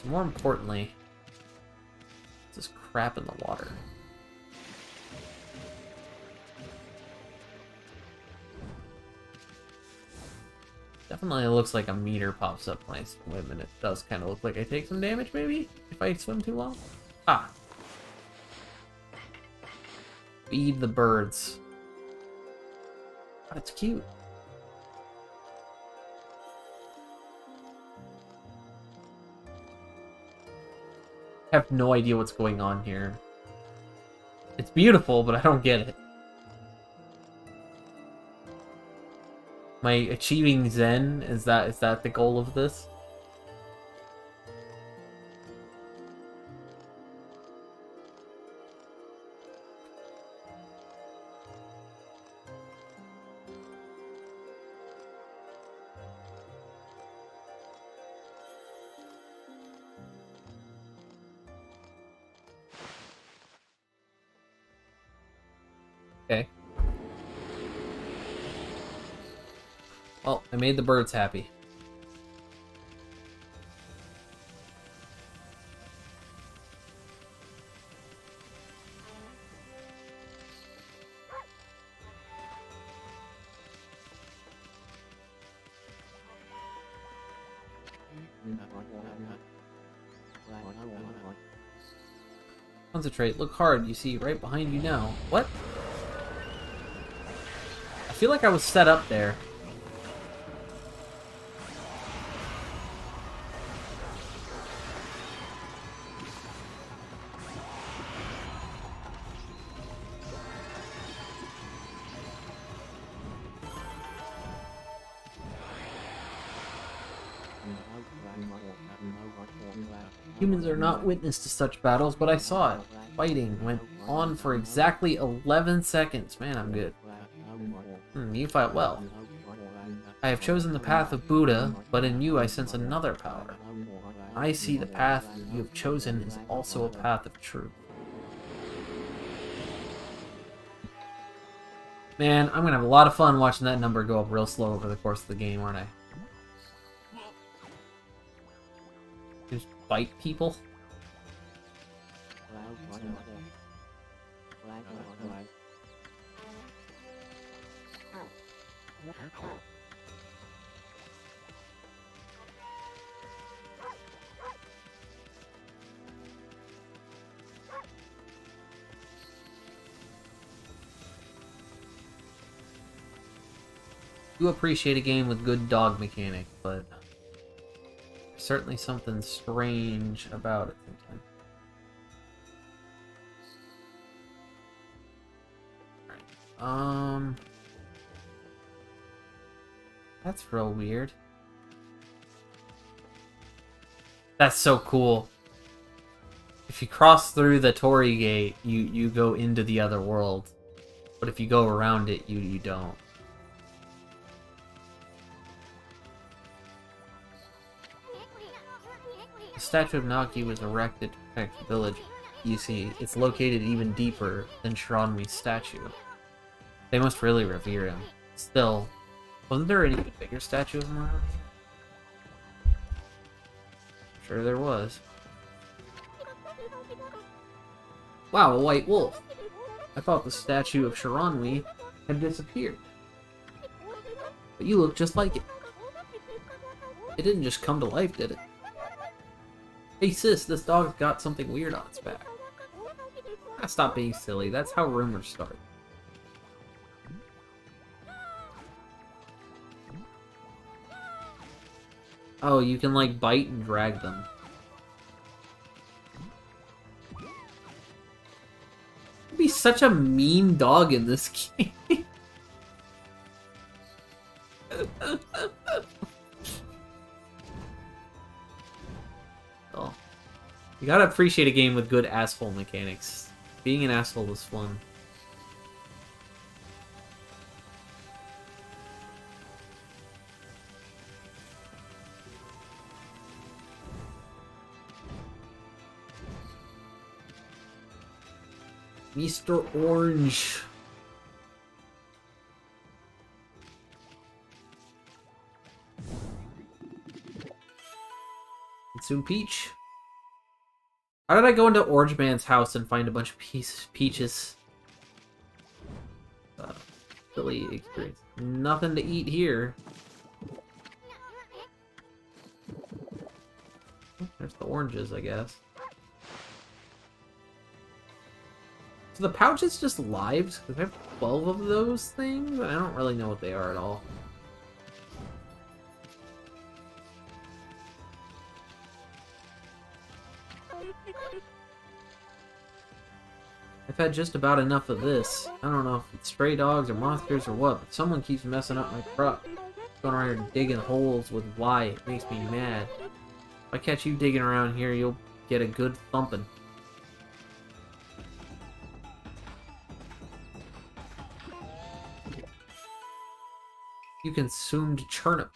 So more importantly, this crap in the water. Definitely looks like a meter pops up when I swim, and it does kind of look like I take some damage, maybe? If I swim too long? Ah. Feed the birds. That's cute. I have no idea what's going on here. It's beautiful, but I don't get it. Am I achieving Zen? Is that the goal of this? Okay. Well, I made the birds happy. Concentrate, look hard, you see right behind you now. What? I feel like I was set up there. Humans are not witness to such battles, but I saw it. Fighting went on for exactly 11 seconds. Man, I'm good. You fight well. I have chosen the path of Buddha, but in you I sense another power. I see the path you have chosen is also a path of truth. Man, I'm gonna have a lot of fun watching that number go up real slow over the course of the game, aren't I? Just bite people? I do appreciate a game with good dog mechanic, but there's certainly something strange about it sometimes. Alright. That's real weird. That's so cool. If you cross through the Torii Gate, you go into the other world. But if you go around it, you don't. The statue of Naki was erected to protect the village. You see, it's located even deeper than Shiranmi's statue. They must really revere him. Still, wasn't there any bigger statue of him around? Sure there was. Wow, a white wolf. I thought the statue of Shiranmi had disappeared. But you look just like it. It didn't just come to life, did it? Hey sis, this dog's got something weird on its back. Stop being silly, that's how rumors start. Oh, you can like bite and drag them. You'd be such a mean dog in this game. Oh. You gotta appreciate a game with good asshole mechanics. Being an asshole is fun. Mr. Orange. And soon Peach. How did I go into Orange Man's house and find a bunch of peaches? Silly experience. Nothing to eat here. Oh, there's the oranges, I guess. So the pouches just lives? Because I have 12 of those things? I don't really know what they are at all. I've had just about enough of this. I don't know if it's stray dogs or monsters or what, but someone keeps messing up my truck. Going around here digging holes with why. It makes me mad. If I catch you digging around here, you'll get a good thumping. You consumed turnip.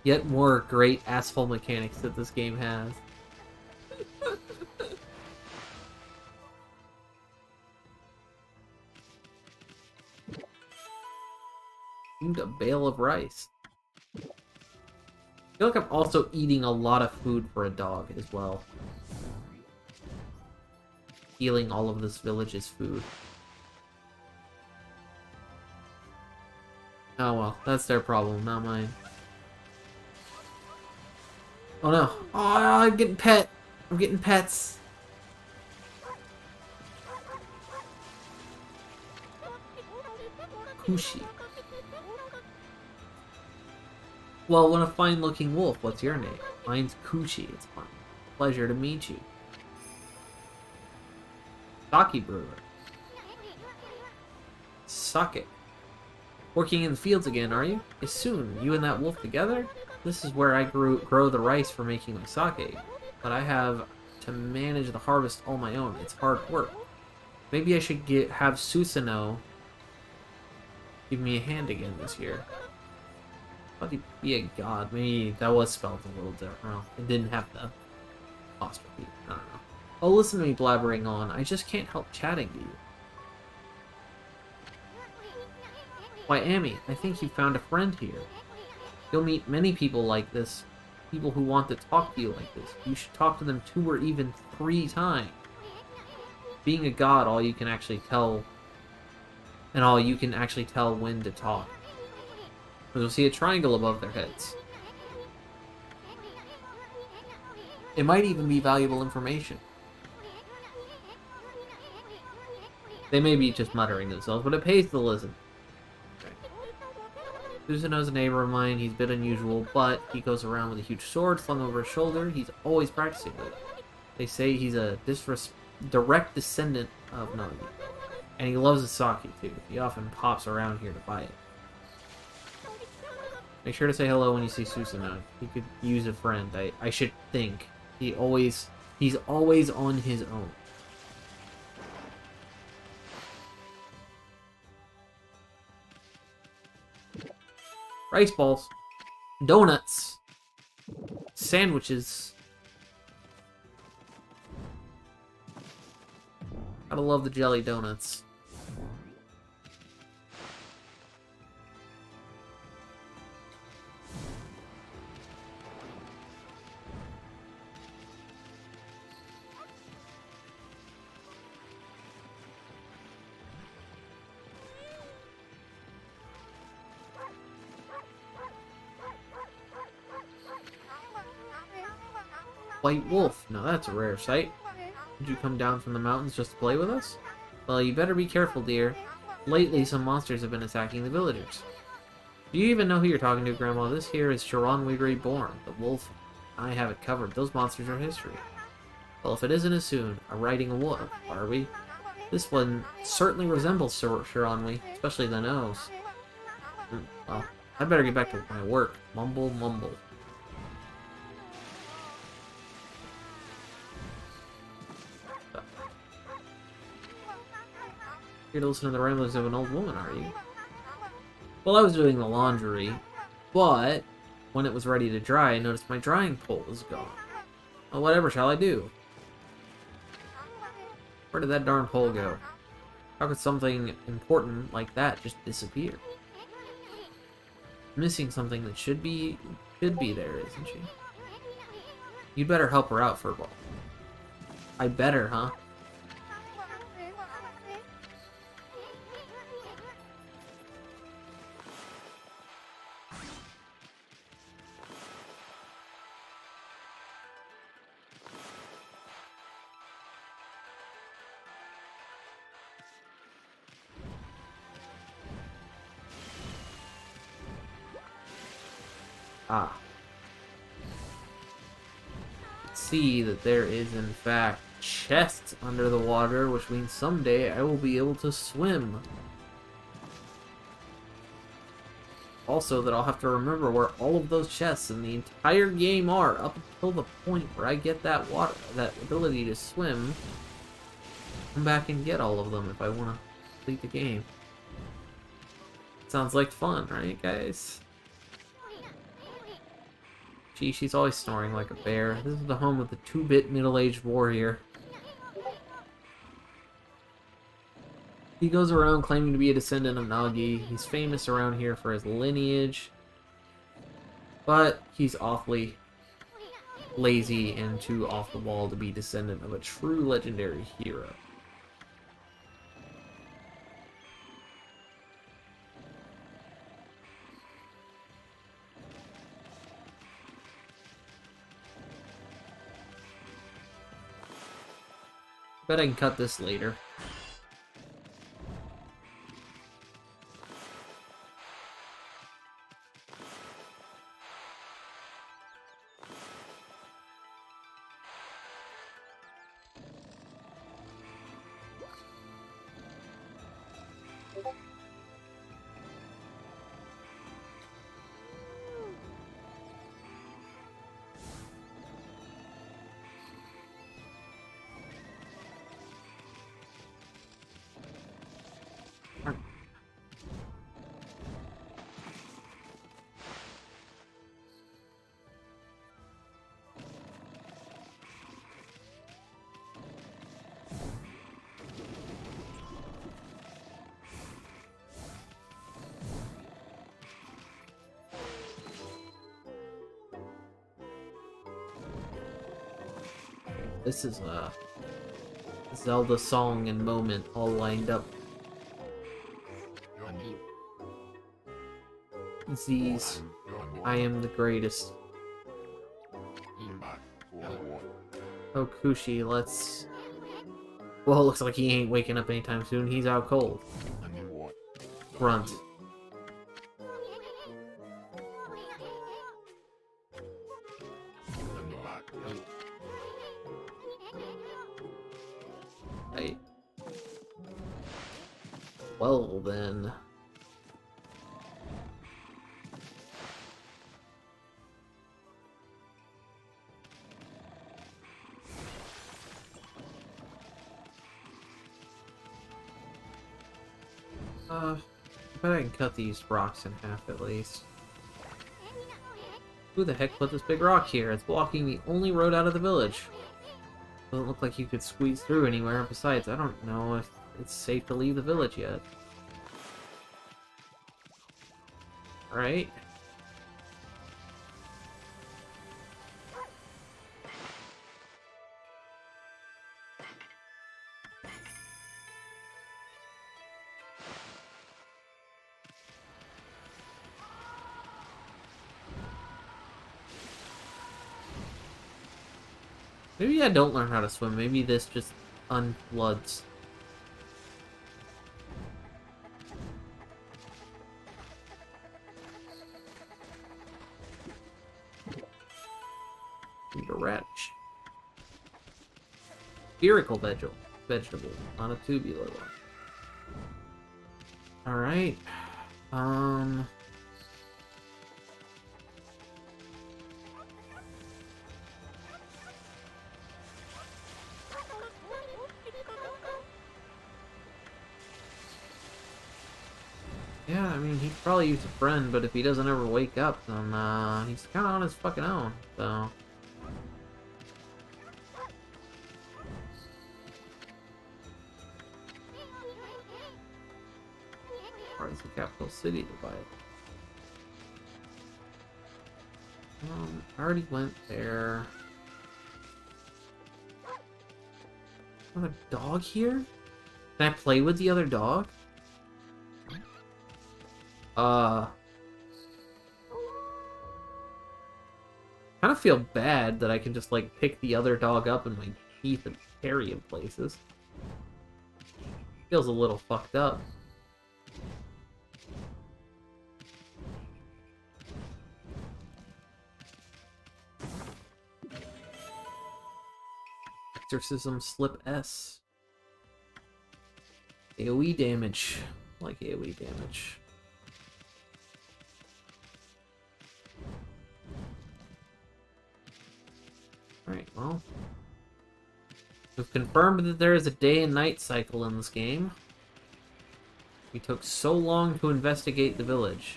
Yet more great asphalt mechanics that this game has. A bale of rice. I feel like I'm also eating a lot of food for a dog as well. Stealing all of this village's food. Oh well, that's their problem, not mine. Oh no. Oh, I'm getting pet. I'm getting pets. Kushi. Well, what a fine-looking wolf. What's your name? Mine's Kushi. It's fun. Pleasure to meet you. Sake brewer. Sake. Working in the fields again, are you? Yes, soon. You and that wolf together? This is where I grow the rice for making my sake. But I have to manage the harvest all my own. It's hard work. Maybe I should have Susanoo give me a hand again this year. How do you be a god? Maybe that was spelled a little different. Well, it didn't have the apostrophe. I don't know. Oh, listen to me blabbering on. I just can't help chatting to you. Why, Amy, I think you found a friend here. You'll meet many people like this. People who want to talk to you like this. You should talk to them 2 or even 3 times. Being a god, all you can actually tell... And all you can actually tell when to talk. You'll see a triangle above their heads. It might even be valuable information. They may be just muttering themselves, but it pays to listen. Susanoo's a neighbor of mine. He's a bit unusual, but he goes around with a huge sword slung over his shoulder. He's always practicing with it. They say he's a direct descendant of Nagi. And he loves his sake, too. He often pops around here to buy it. Make sure to say hello when you see Susanoo. He could use a friend, I should think. He's always on his own. Rice balls. Donuts. Sandwiches. Gotta love the jelly donuts. White wolf. Now that's a rare sight. Did you come down from the mountains just to play with us? Well, you better be careful, dear. Lately, some monsters have been attacking the villagers. Do you even know who you're talking to, Grandma? This here is Shiranui Reborn, the wolf. I have it covered. Those monsters are history. Well, if it isn't as soon, a riding a wolf, are we? This one certainly resembles Shiranui, especially the nose. Well, I better get back to my work. Mumble, mumble. Here to listen to the ramblings of an old woman, are you? Well, I was doing the laundry, but when it was ready to dry, I noticed my drying pole was gone. Well, whatever shall I do? Where did that darn pole go? How could something important like that just disappear? Missing something that should be there, isn't she? You'd better help her out, Furball. I better, huh? Ah. See that there is in fact chests under the water, which means someday I will be able to swim. Also, that I'll have to remember where all of those chests in the entire game are up until the point where I get that ability to swim. Come back and get all of them if I want to complete the game. Sounds like fun, right, guys? Gee, she's always snoring like a bear. This is the home of the 2-bit middle-aged warrior. He goes around claiming to be a descendant of Nagi. He's famous around here for his lineage, but he's awfully lazy and too off the wall to be descendant of a true legendary hero. Bet I can cut this later. This is a Zelda song and moment all lined up. Z's, I am the greatest. Oh, Kushi, let's... Well, it looks like he ain't waking up anytime soon. He's out cold. Grunt. Right. Well, then... I bet I can cut these rocks in half at least. Who the heck put this big rock here? It's blocking the only road out of the village. Doesn't look like you could squeeze through anywhere. Besides, I don't know if it's safe to leave the village yet. Alright. Maybe I don't learn how to swim. Maybe this just unfloods. Need a radish. Spherical vegetable on a tubular one. Alright. Yeah, I mean, he could probably use a friend, but if he doesn't ever wake up, then he's kind of on his fucking own, so... Or is the capital city divided? I already went there. Another dog here? Can I play with the other dog? Kind of feel bad that I can just, like, pick the other dog up in my teeth and carry him places. Feels a little fucked up. Exorcism Slip S. AoE damage. I like AoE damage. Alright, well. We've confirmed that there is a day and night cycle in this game. We took so long to investigate the village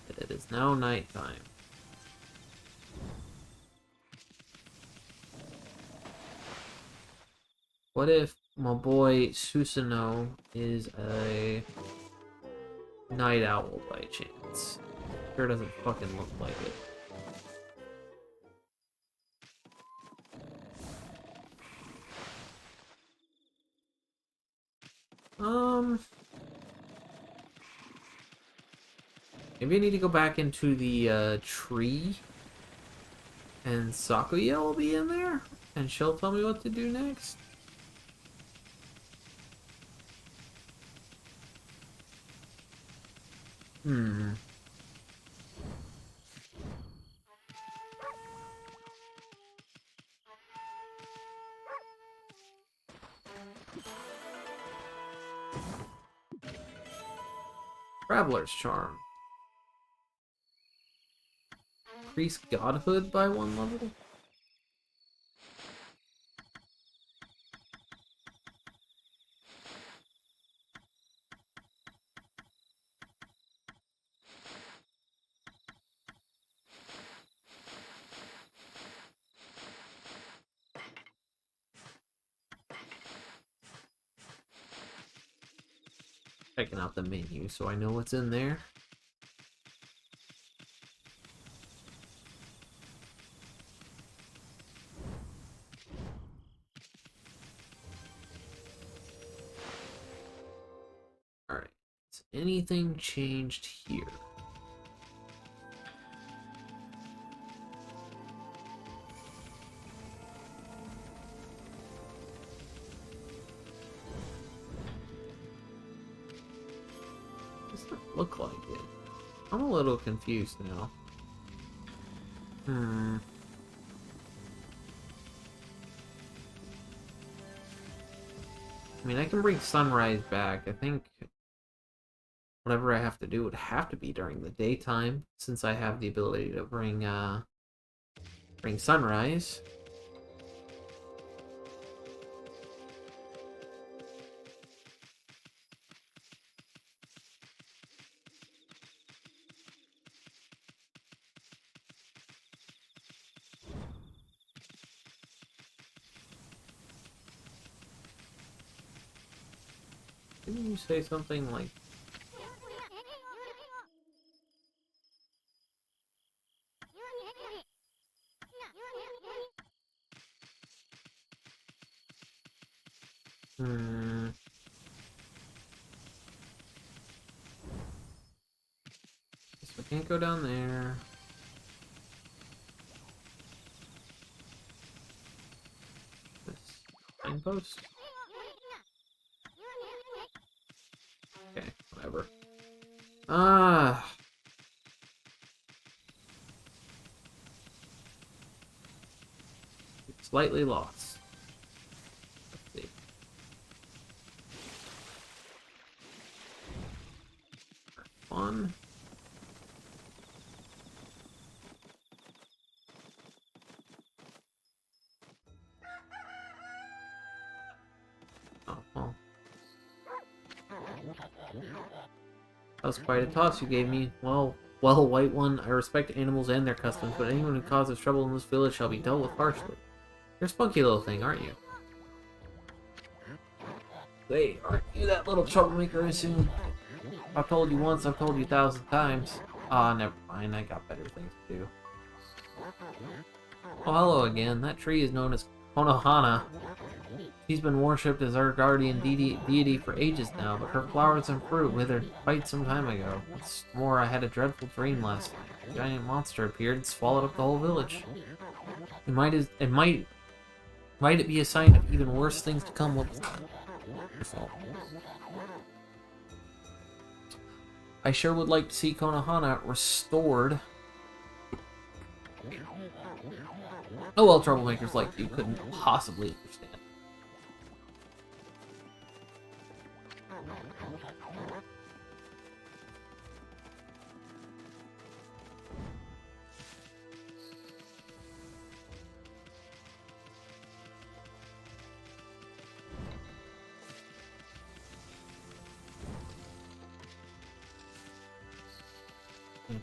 that it is now nighttime. What if my boy Susanoo is a night owl by chance? Sure doesn't fucking look like it. Maybe I need to go back into the tree, and Sakuya will be in there, and she'll tell me what to do next. Traveler's Charm. Increase godhood by 1 level? Checking out the menu so I know what's in there. Alright. Has anything changed here? Doesn't look like it. I'm a little confused now. I mean, I can bring sunrise back. I think whatever I have to do would have to be during the daytime, since I have the ability to bring sunrise. Didn't you say something like... Guess we can't go down there. This signpost? Okay, whatever. Slightly lost. Let's see. Fun. Oh, well. That was quite a toss you gave me. Well, White One, I respect animals and their customs, but anyone who causes trouble in this village shall be dealt with harshly. You're a spunky little thing, aren't you? Hey, aren't you that little troublemaker I assume? I've told you once, I've told you 1,000 times. Ah, never mind, I got better things to do. Oh, hello again. That tree is known as Konohana. She's been worshipped as our guardian deity for ages now, but her flowers and fruit withered quite some time ago. What's more, I had a dreadful dream last night. A giant monster appeared and swallowed up the whole village. Might it be a sign of even worse things to come? With I sure would like to see Konohana restored. Oh well, troublemakers like you couldn't possibly understand.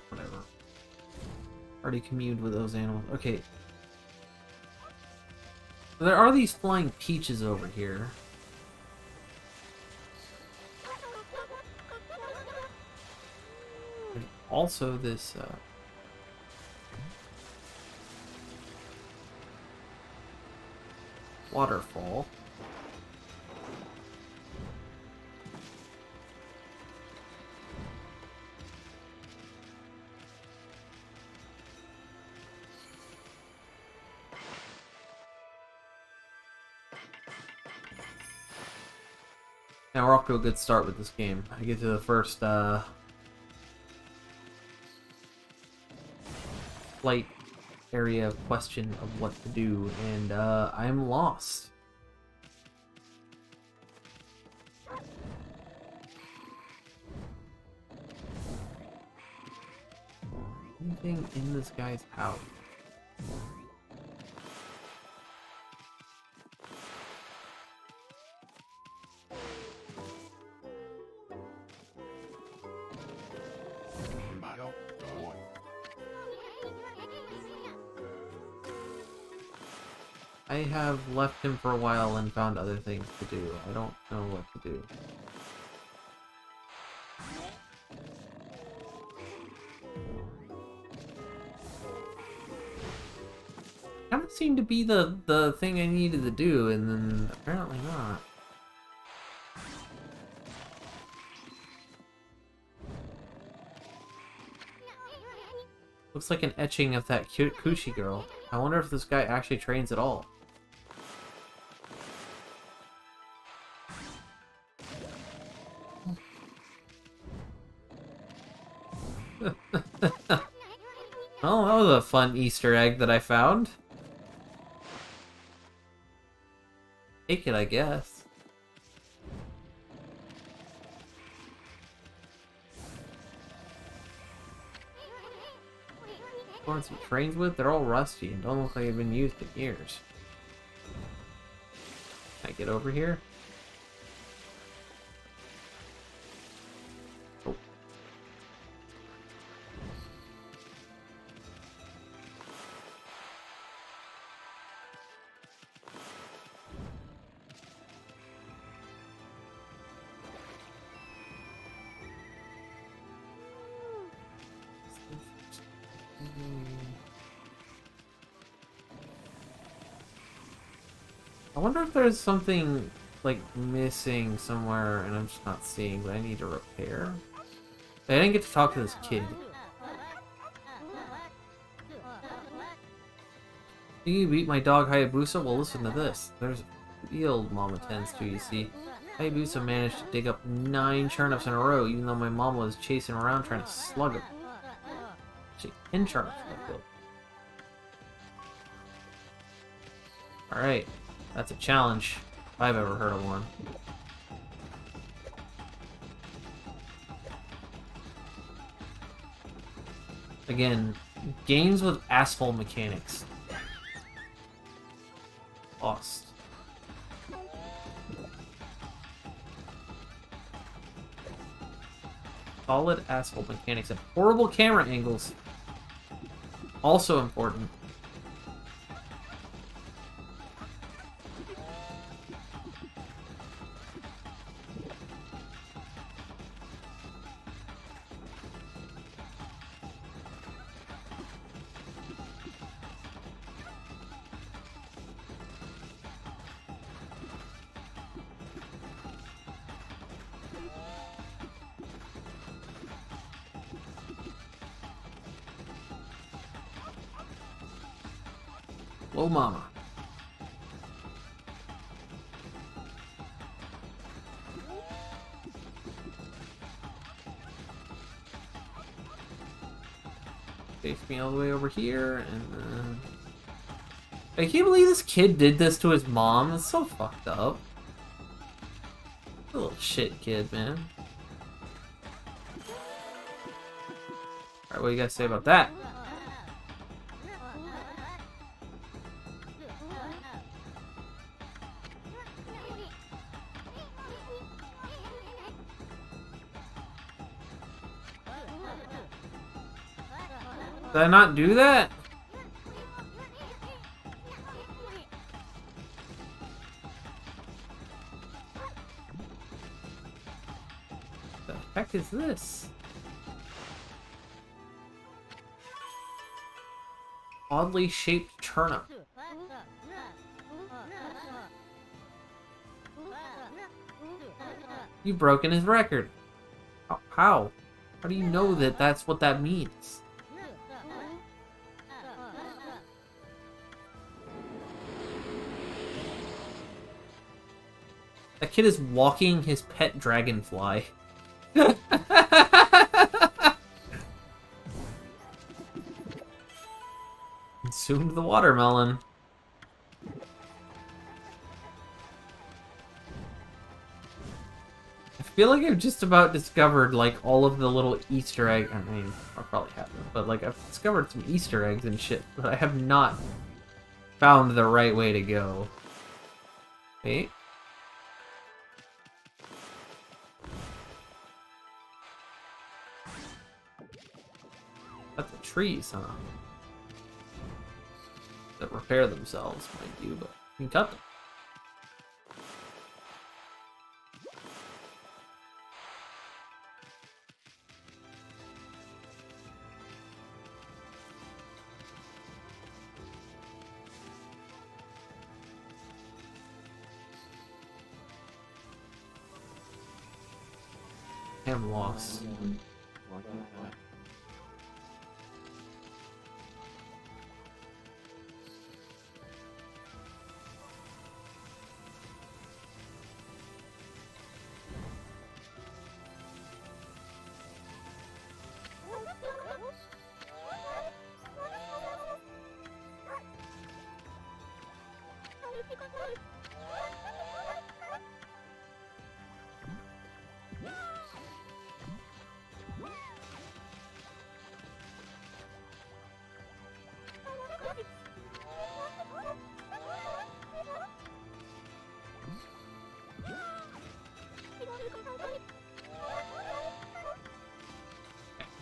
Whatever. Already communed with those animals. Okay. There are these flying peaches over here. There's also this waterfall. Now we're off to a good start with this game. I get to the first flight area question of what to do, and I'm lost. Anything in this guy's house? I have left him for a while and found other things to do. I don't know what to do. Kind of seemed to be the thing I needed to do, and then apparently not. Looks like an etching of that cute Kushi girl. I wonder if this guy actually trains at all. Oh, that was a fun Easter egg that I found. Take it, I guess. Ones he trains with, they're all rusty and don't look like they've been used in years. Can I get over here? Oh. I wonder if there's something like missing somewhere and I'm just not seeing that I need to repair. I didn't get to talk to this kid. You beat my dog Hayabusa? Well, listen to this. There's a field Mama tends to, you see. Hayabusa managed to dig up 9 turnips in a row, even though my mom was chasing around trying to slug him. Actually, 10 turnips in the field. Alright. That's a challenge, if I've ever heard of one. Again, games with asphalt mechanics. Lost. Solid asphalt mechanics and horrible camera angles. Also important. Whoa, mama. Takes me all the way over here, and then... I can't believe this kid did this to his mom. It's so fucked up. Little shit kid, man. Alright, what do you guys say about that? Did I not do that? The heck is this? Oddly shaped turnip. You've broken his record. How? How do you know that that's what that means? That kid is walking his pet dragonfly. Consumed the watermelon. I feel like I've just about discovered like all of the little Easter egg. I mean, I probably haven't, but like I've discovered some Easter eggs and shit, but I have not found the right way to go. Wait. That's the trees, huh? That repair themselves, mind you, but you can cut them. I'm lost.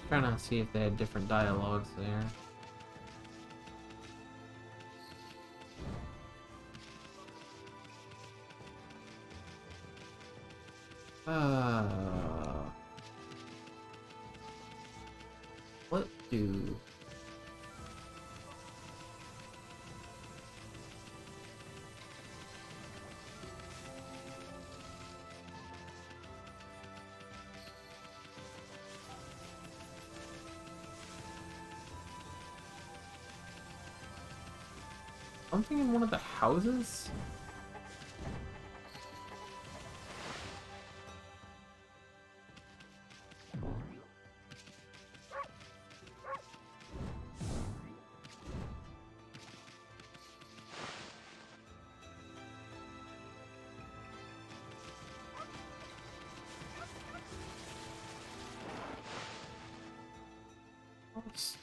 Trying to see if they had different dialogues there. What do... Something in one of the houses? Oops.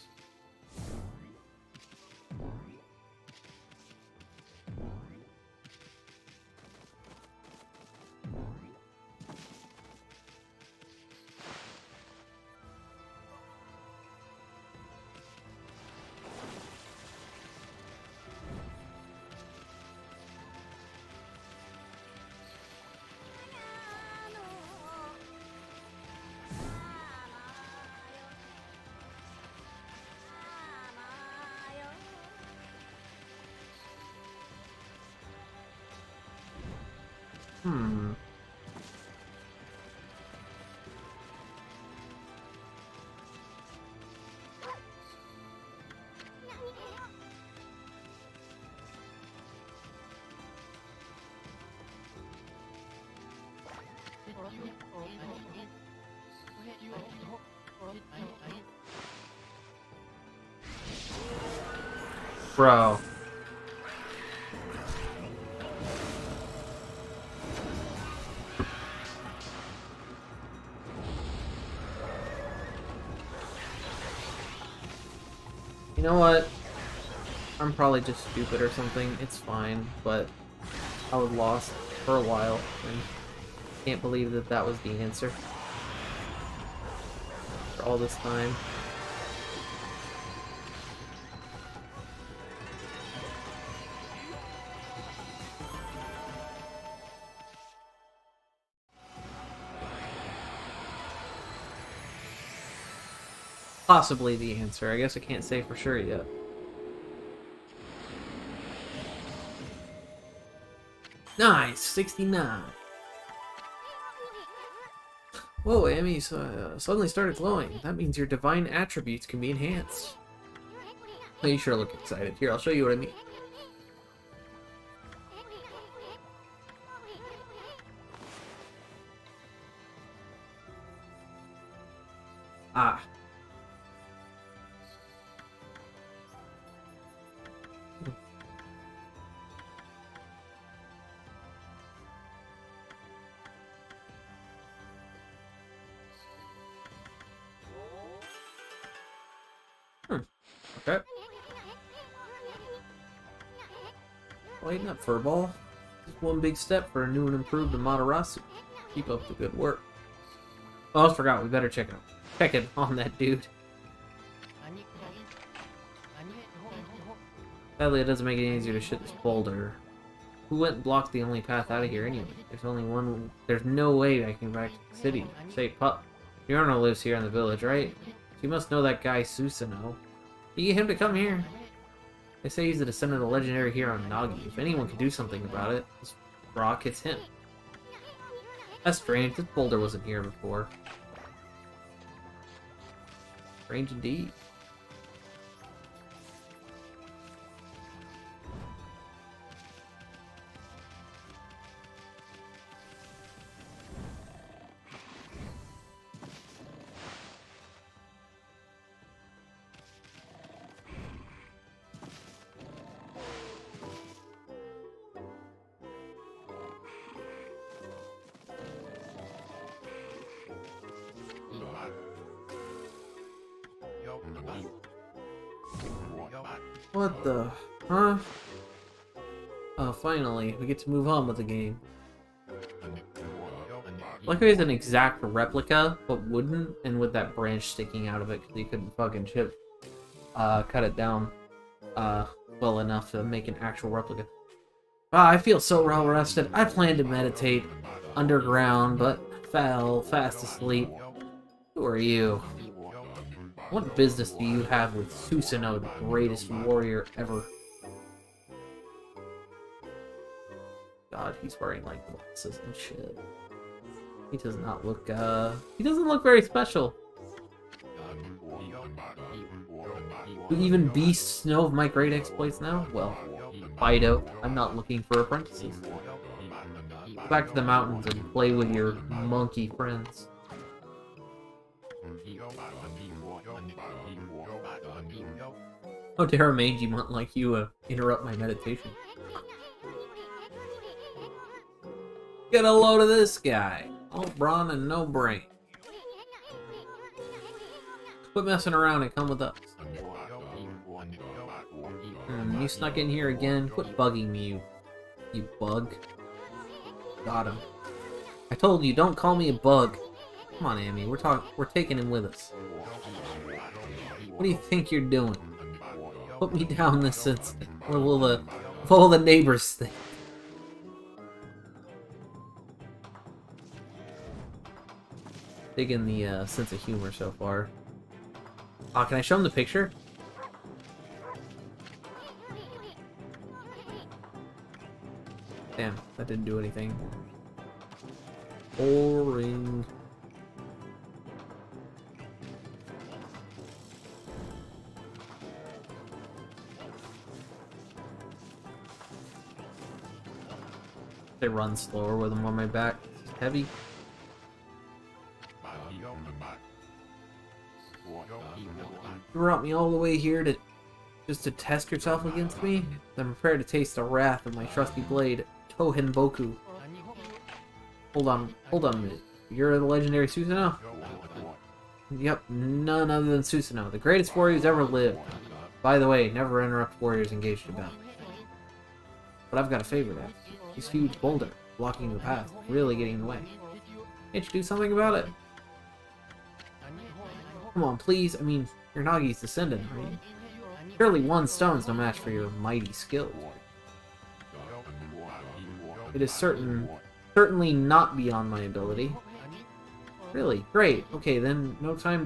Hmm. Bro. You know what? I'm probably just stupid or something. It's fine, but I was lost for a while and can't believe that that was the answer for all this time. Possibly the answer. I guess I can't say for sure yet. Nice, 69. Whoa, Amy suddenly started glowing. That means your divine attributes can be enhanced. Oh, you sure look excited. Here, I'll show you what I mean. Ah. Okay. Lighten up, Furball. Just one big step for a new and improved Amaterasu. Keep up the good work. Oh, I almost forgot. We better check it on that dude. Sadly, it doesn't make it any easier to shit this boulder. Who went and blocked the only path out of here anyway? There's only one. There's no way I can get back to the city. Say, pup. Yorno lives here in the village, right? You must know that guy Susanoo. You get him to come here. They say he's the descendant of the legendary hero Nagi. If anyone can do something about it, this rock hits him. That's strange. This boulder wasn't here before. Strange indeed. What the? Huh? Oh, finally, we get to move on with the game. Luckily, it's an exact replica, but wooden, and with that branch sticking out of it, because he couldn't fucking cut it down well enough to make an actual replica. I feel so well rested. I planned to meditate underground, but fell fast asleep. Who are you? What business do you have with Susanoo, the greatest warrior ever? God, he's wearing like glasses and shit. He does not look, he doesn't look very special. Do even beasts know of my great exploits now? Well, Fido, I'm not looking for apprentices. Go back to the mountains and play with your monkey friends. How dare a mangy mutt like you interrupt my meditation? Get a load of this guy. All brawn and no brain. Quit messing around and come with us. You snuck in here again? Quit bugging me, you bug. Got him. I told you, don't call me a bug. Come on, Amy, we're taking him with us. What do you think you're doing? Put me down this instant. What will the neighbors think? Digging the sense of humor so far. Oh, can I show him the picture? Damn, that didn't do anything. Boring. They run slower with them on my back. It's heavy. You brought me all the way here to just to test yourself against me? Then prepare to taste the wrath of my trusty blade, Tohen Boku. Hold on a minute. You're the legendary Susanoo? Yep, none other than Susanoo, the greatest warrior who's ever lived. By the way, never interrupt warriors engaged in battle. But I've got a favor there. This huge boulder, blocking the path, really getting in the way. Can't you do something about it? Come on, please. I mean, you're Nagi's descendant, are you? Surely one stone's no match for your mighty skills. It is certainly not beyond my ability. Really? Great. Okay, then no time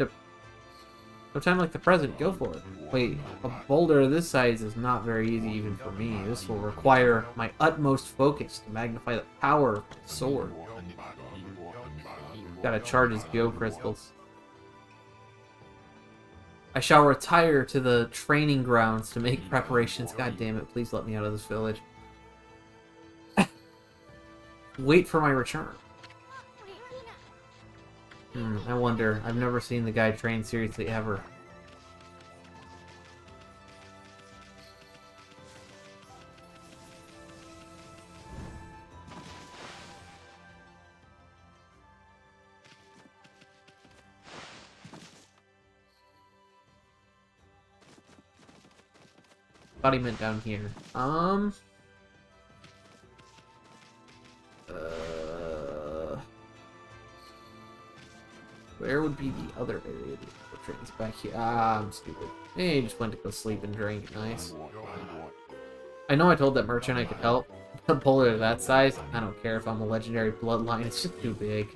like the present. Go for it. Wait, a boulder this size is not very easy even for me. This will require my utmost focus to magnify the power of the sword. Gotta charge his geocrystals. I shall retire to the training grounds to make preparations. God damn it, please let me out of this village. Wait for my return. I wonder. I've never seen the guy train seriously ever. Thought he meant down here. Where would be the other area? The train's back here. Ah, I'm stupid. Hey, just went to go sleep and drink. Nice. I know I told that merchant I could help. A boulder that size, I don't care if I'm a legendary bloodline. It's just too big.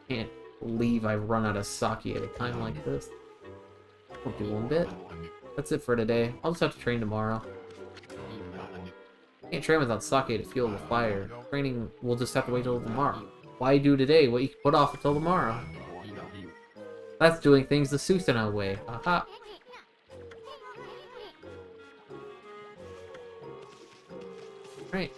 Can't believe I've run out of sake at a time like this. Won't do one bit. That's it for today. I'll just have to train tomorrow. Can't train without sake to fuel the fire. Training will just have to wait till tomorrow. Why do today what you can put off until tomorrow? That's doing things the Susanoo way. Aha. Right.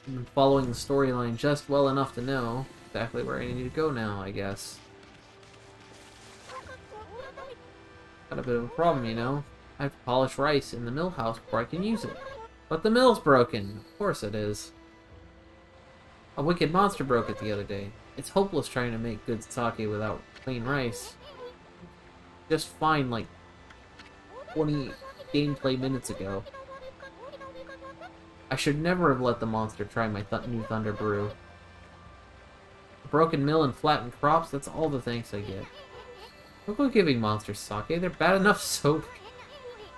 I'm following the storyline just well enough to know exactly where I need to go now, I guess. Got a bit of a problem, you know. I have to polish rice in the mill house before I can use it. But the mill's broken. Of course it is. A wicked monster broke it the other day. It's hopeless trying to make good sake without plain rice. Just fine like 20 gameplay minutes ago. I should never have let the monster try my new Thunder Brew. A broken mill and flattened crops, that's all the thanks I get. Don't go giving monsters sake, they're bad enough sober.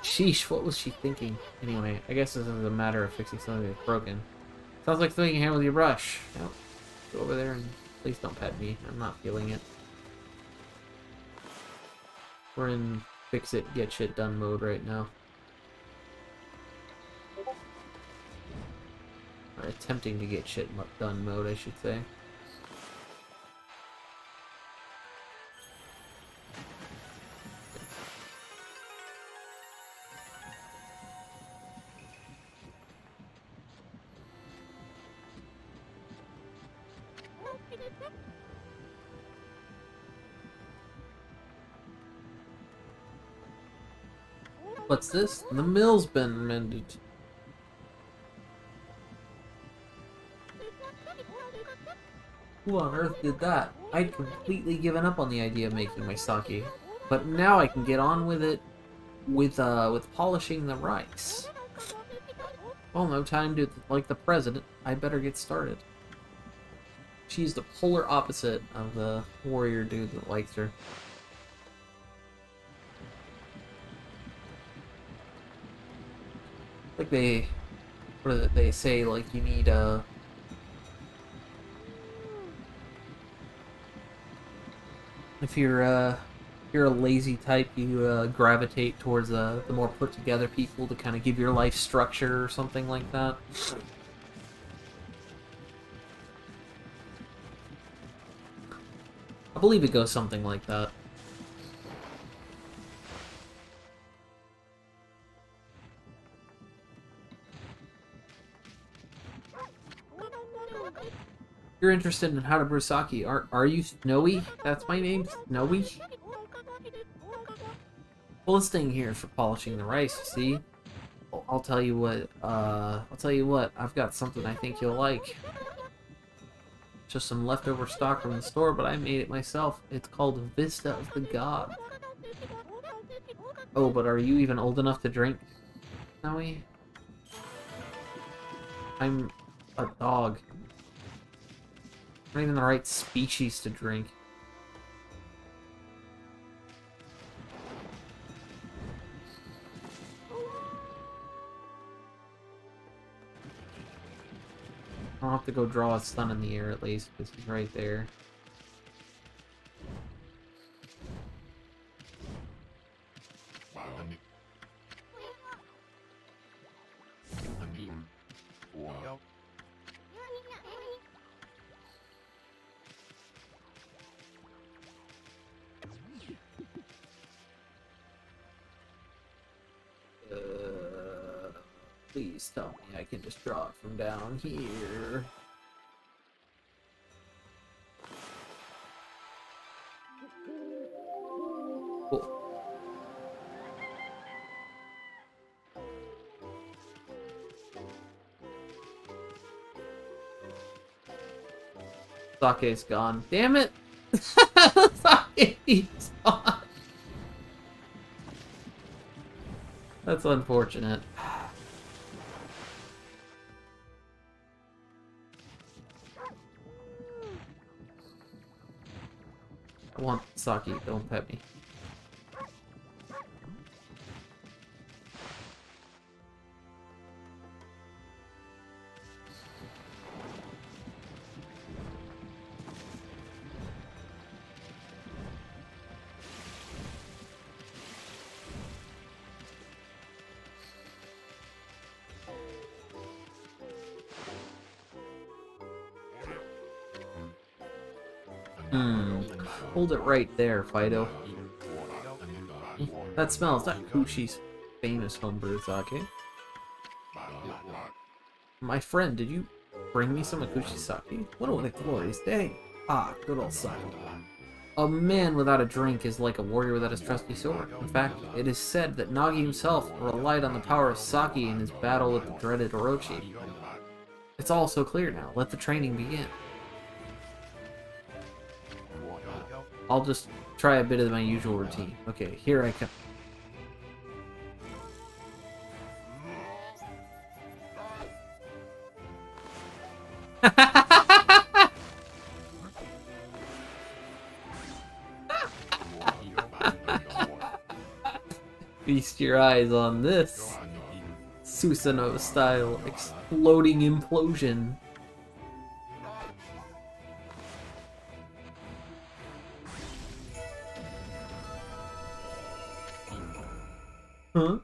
Sheesh, what was she thinking? Anyway, I guess this is a matter of fixing something that's broken. Sounds like throwing your hand with your brush. Yep. Go over there and please don't pet me. I'm not feeling it. We're in fix it, get shit done mode right now. Or attempting to get shit done mode, I should say. What's this? The mill's been mended. Who on earth did that? I'd completely given up on the idea of making my sake, but now I can get on with it with polishing the rice. Well, no time to like the president. I better get started. She's the polar opposite of the warrior dude that likes her. Like what is it? They say like you need if you're a lazy type, you gravitate towards the more put together people to kind of give your life structure or something like that. I believe it goes something like that. You're interested in how to brew sake. Are you Snowy? That's my name, Snowy? Well, this thing here is for polishing the rice, you see? I'll tell you what, I've got something I think you'll like. Just some leftover stock from the store, but I made it myself. It's called Vista of the God. Oh, but are you even old enough to drink, Snowy? I'm a dog. Not even the right species to drink. I'll have to go draw a sun in the air at least, because he's right there. Please tell me I can just draw it from down here. Cool. Sake's gone. Damn it! Sake's gone. That's unfortunate. I want sake, don't pet me. Hold it right there, Fido. That smells like Kushi's famous homebrew sake. My friend, did you bring me some Akushi sake? What a glorious day. Ah, good old sake. A man without a drink is like a warrior without his trusty sword. In fact, it is said that Nagi himself relied on the power of sake in his battle with the dreaded Orochi. It's all so clear now. Let the training begin. I'll just try a bit of my usual routine. Okay, here I come. Feast your eyes on this Susanoo style exploding implosion. Huh?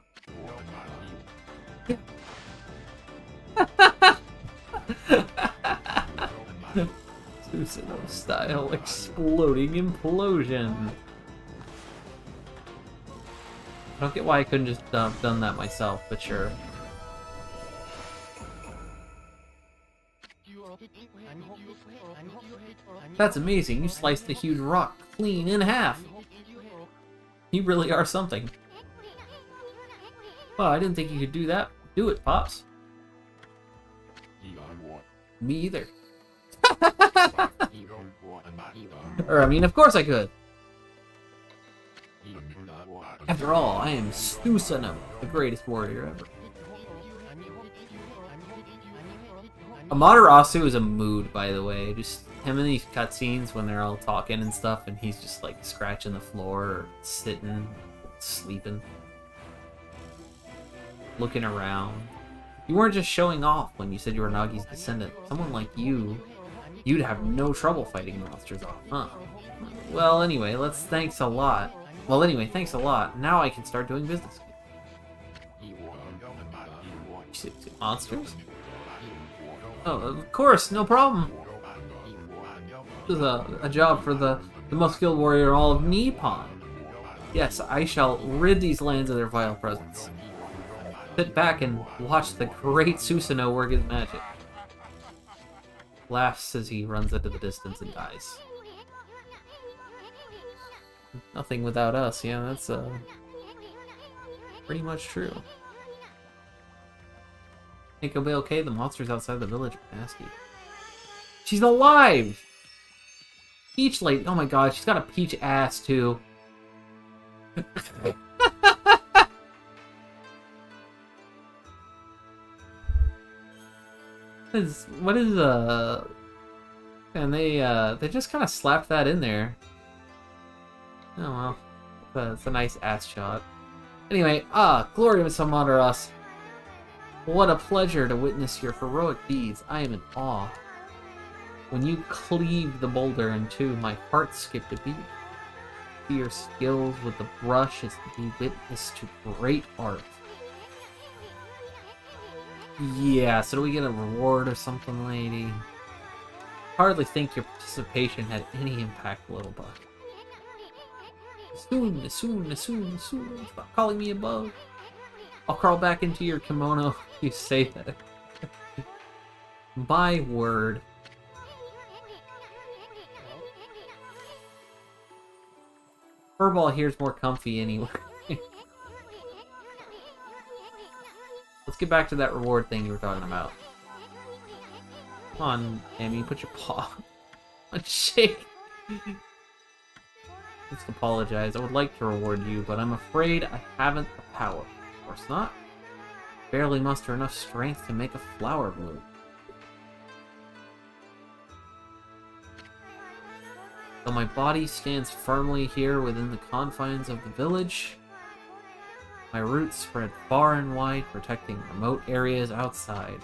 Susanoo style exploding implosion. I don't get why I couldn't just done that myself, but sure. That's amazing. You sliced the huge rock clean in half. You really are something. Oh, I didn't think you could do that. Do it, Pops. Me either. Or, I mean, of course I could. After all, I am Susanoo, the greatest warrior ever. Amaterasu is a mood, by the way. Just him in these cutscenes when they're all talking and stuff, and he's just like scratching the floor or sitting, sleeping, looking around. You weren't just showing off when you said you were Nagi's descendant. Someone like you, you'd have no trouble fighting monsters off, huh? Well, anyway, thanks a lot. Now I can start doing business. Monsters? Oh, of course, no problem. This is a job for the most skilled warrior in all of Nippon. Yes, I shall rid these lands of their vile presence. Sit back and watch the great Susanoo work his magic. laughs as he runs into the distance and dies. Nothing without us, yeah, that's pretty much true. Think he'll be okay? The monsters outside the village are nasty. She's alive! Peach lady, oh my god, she's got a peach ass too. What is and they just kind of slapped that in there. Oh well, it's a nice ass shot. Anyway, glory of Samaras. What a pleasure to witness your heroic deeds. I am in awe. When you cleave the boulder in two, my heart skipped a beat. Your skills with the brush is to be witness to great art. Yeah, so do we get a reward or something, lady? Hardly think your participation had any impact, little bug. Soon, stop calling me above. I'll crawl back into your kimono if you say that. By word. Furball here's more comfy anyway. Let's get back to that reward thing you were talking about. Come on, Amy, put your paw on shake. Let's apologize. I would like to reward you, but I'm afraid I haven't the power. Of course not. Barely muster enough strength to make a flower bloom. Though my body stands firmly here within the confines of the village, my roots spread far and wide, protecting remote areas outside.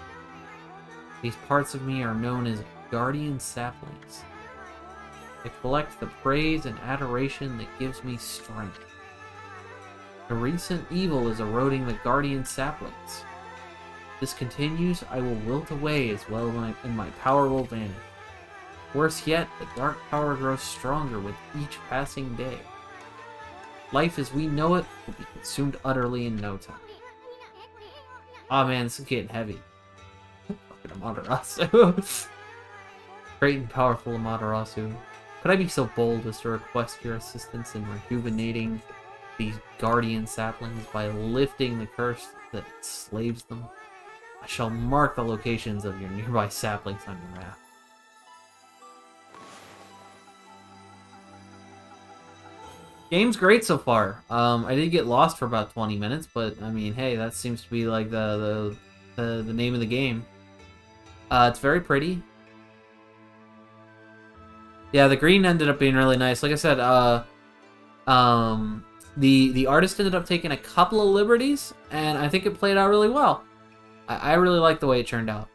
These parts of me are known as guardian saplings. They collect the praise and adoration that gives me strength. The recent evil is eroding the guardian saplings. If this continues, I will wilt away as well, and my power will vanish. Worse yet, the dark power grows stronger with each passing day. Life as we know it will be consumed utterly in no time. Aw man, this is getting heavy. Fucking Amaterasu. Great and powerful Amaterasu. Could I be so bold as to request your assistance in rejuvenating these guardian saplings by lifting the curse that enslaves them? I shall mark the locations of your nearby saplings on your map. Game's great so far. I did get lost for about 20 minutes, but I mean, hey, that seems to be like the name of the game. It's very pretty. Yeah, the green ended up being really nice. Like I said, the artist ended up taking a couple of liberties, and I think it played out really well. I really like the way it turned out.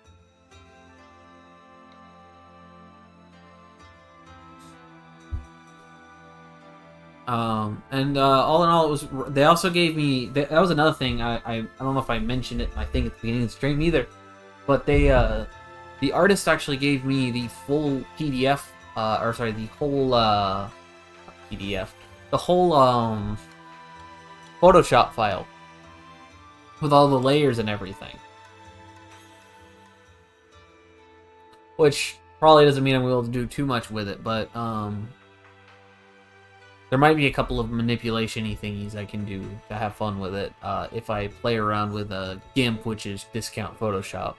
All in all, it was. They also gave me. That was another thing. I don't know if I mentioned it. I think at the beginning of the stream either, but they the artist actually gave me the full PDF. Or sorry, the whole PDF, the whole Photoshop file with all the layers and everything. Which probably doesn't mean I'm able to do too much with it, but there might be a couple of manipulation-y thingies I can do to have fun with it if I play around with a GIMP, which is discount Photoshop.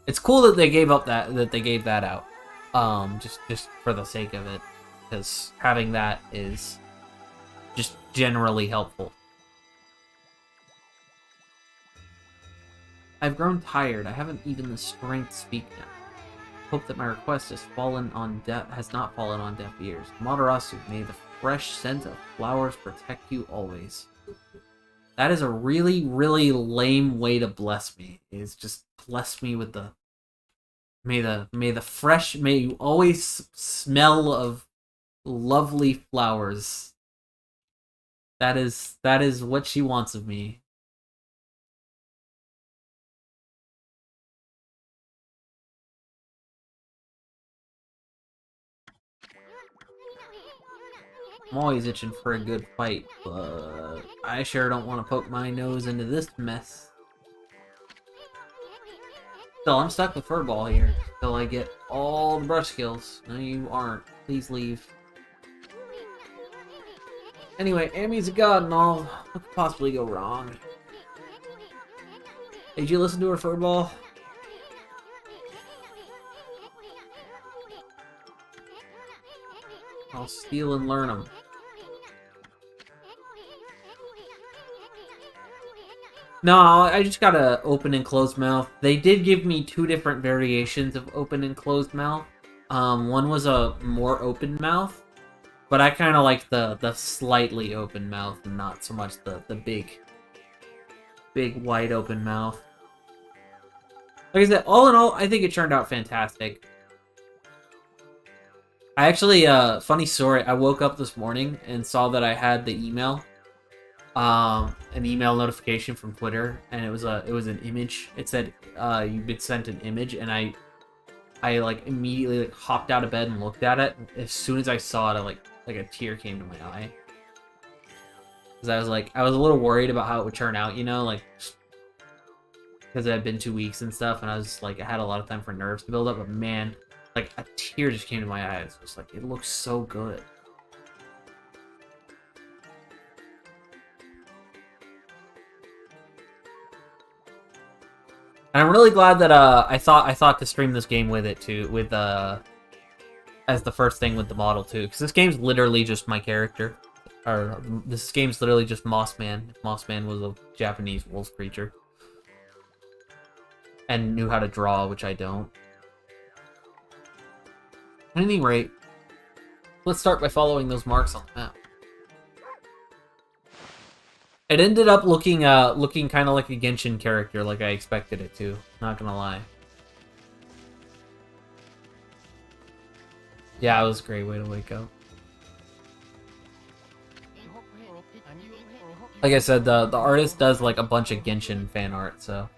It's cool that they gave that out, just for the sake of it, because having that is just generally helpful. I've grown tired. I haven't even the strength to speak now. Hope that my request has not fallen on deaf ears. Amaterasu, may the fresh scent of flowers protect you always. That is a really, really lame way to bless me. Is just bless me with the may you always smell of lovely flowers. That is what she wants of me. I'm always itching for a good fight, but I sure don't want to poke my nose into this mess. Still, I'm stuck with Furball here. Till I get all the brush skills. No, you aren't. Please leave. Anyway, Amy's a god and all. What could possibly go wrong? Did you listen to her, Furball? I'll steal and learn them. No, I just got a open and closed mouth. They did give me 2 different variations of open and closed mouth. One was a more open mouth, but I kind of like the slightly open mouth and not so much the big wide open mouth. Like I said, all in all, I think it turned out fantastic. I actually, funny story, I woke up this morning and saw that I had the email. An email notification from Twitter, and it was an image. It said you've been sent an image, and I like immediately like hopped out of bed and looked at it. As soon as I saw it, I like a tear came to my eye, because I was a little worried about how it would turn out, you know, like because it had been 2 weeks and stuff, and I was like, I had a lot of time for nerves to build up. But man, like a tear just came to my eye. It's just like, it looks so good. And I'm really glad that I thought to stream this game with it too, with as the first thing with the model too, because this game's literally just my character, or this game's literally just Mossman. If Mossman was a Japanese wolf creature and knew how to draw, which I don't. At any rate, let's start by following those marks on the map. It ended up looking kind of like a Genshin character, like I expected it to. Not gonna lie. Yeah, it was a great way to wake up. Like I said, the artist does like a bunch of Genshin fan art, so.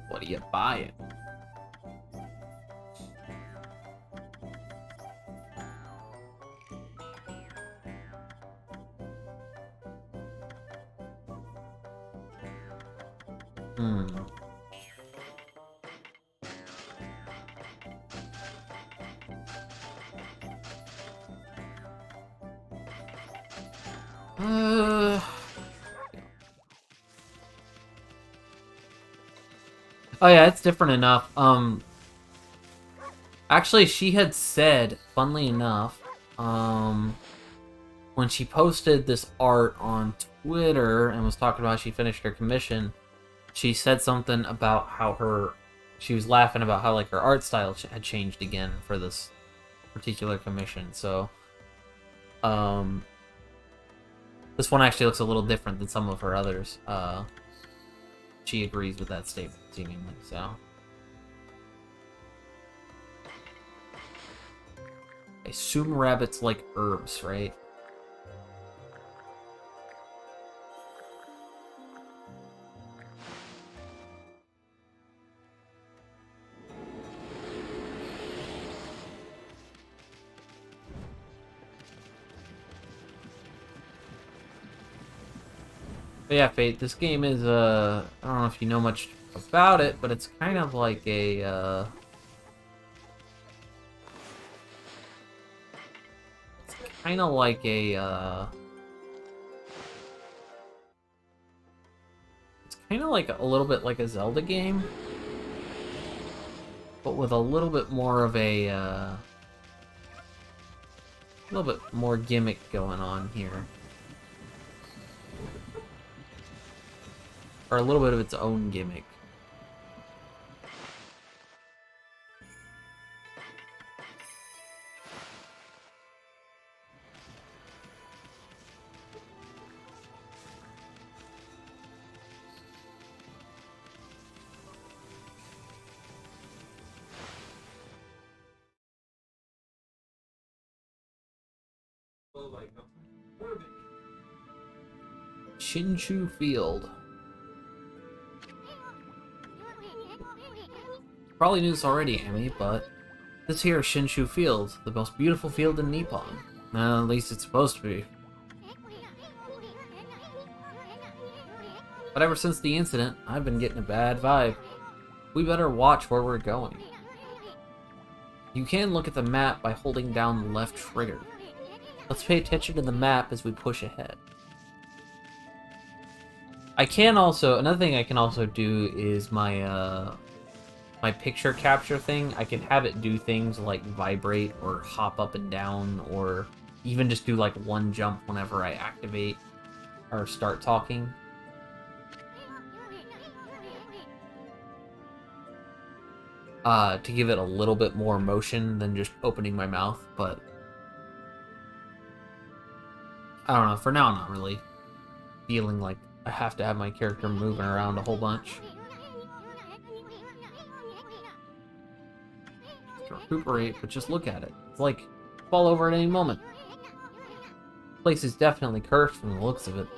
What are you buying? Oh yeah, it's different enough. Actually, she had said, funnily enough, when she posted this art on Twitter and was talking about how she finished her commission, she said something about how she was laughing about how like her art style had changed again for this particular commission. So, this one actually looks a little different than some of her others. She agrees with that statement, seemingly, so. I assume rabbits like herbs, right? But yeah, Fate, this game is, I don't know if you know much about it, but it's kind of like a, it's kind of like a, it's kind of like a little bit like a Zelda game, but with a little bit more of a little bit more gimmick going on here. Or a little bit of its own gimmick. Shinshu Field. Probably knew this already, Amy, but this here is Shinshu Field, the most beautiful field in Nippon. At least it's supposed to be. But ever since the incident, I've been getting a bad vibe. We better watch where we're going. You can look at the map by holding down the left trigger. Let's pay attention to the map as we push ahead. Another thing I can also do is my my picture capture thing. I can have it do things like vibrate or hop up and down, or even just do like one jump whenever I activate or start talking. To give it a little bit more motion than just opening my mouth, but I don't know, for now I'm not really feeling like I have to have my character moving around a whole bunch. To recuperate, but just look at it. It's like fall over at any moment. The place is definitely cursed from the looks of it.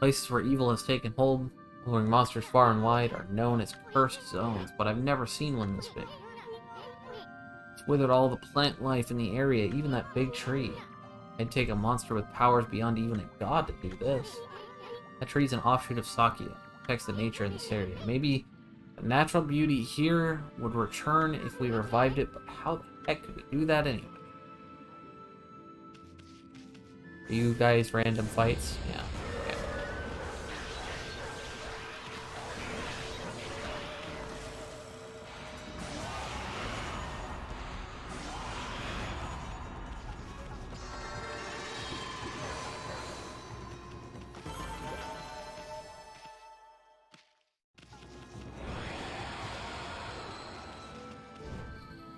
Places where evil has taken hold, luring monsters far and wide, are known as cursed zones, but I've never seen one this big. It's withered all the plant life in the area, even that big tree. I'd take a monster with powers beyond even a god to do this. That tree's an offshoot of Sakya, protects the nature in this area. Maybe the natural beauty here would return if we revived it, but how the heck could we do that anyway? Are you guys random fights? Yeah. Okay.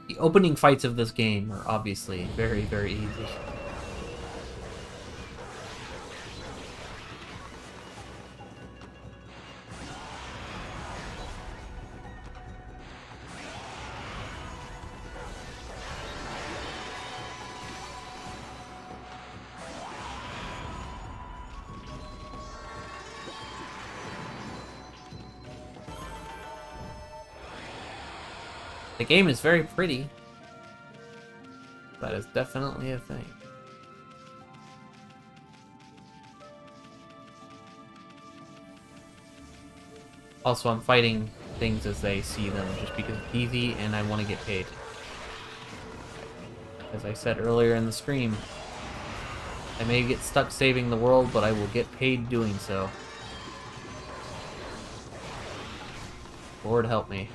The opening fights of this game are obviously very, very easy. The game is very pretty. That is definitely a thing. Also, I'm fighting things as they see them just because it's easy and I want to get paid. As I said earlier in the stream, I may get stuck saving the world, but I will get paid doing so. Lord help me.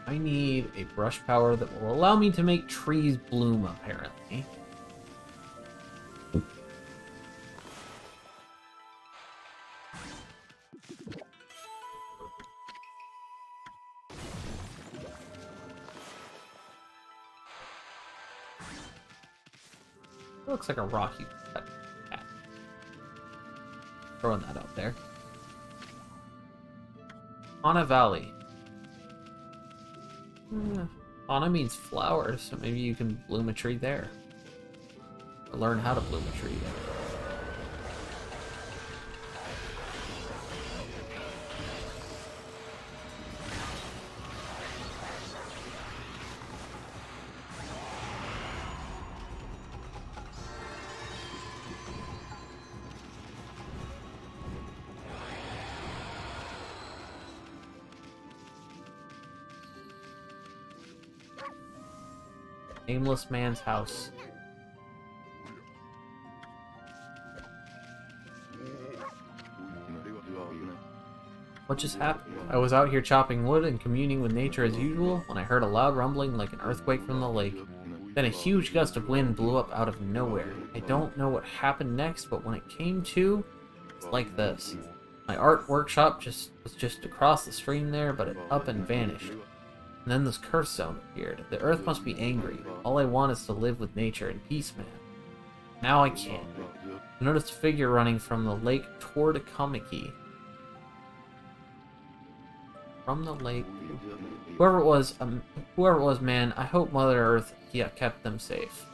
I need a brush power that will allow me to make trees bloom, apparently. Looks like a rock you cut. Throwing that out there. Ana Valley. Ana means flowers, so maybe you can bloom a tree there. Or learn how to bloom a tree there. Nameless man's house. What just happened? I was out here chopping wood and communing with nature as usual when I heard a loud rumbling like an earthquake from the lake. Then a huge gust of wind blew up out of nowhere. I don't know what happened next, but when it came to, it's like this. My art workshop was just across the stream there, but it up and vanished. And then this curse zone appeared. The earth must be angry. All I want is to live with nature in peace, man. Now I can. I noticed a figure running from the lake toward Okami. From the lake. Whoever it was, man, I hope Mother Earth kept them safe.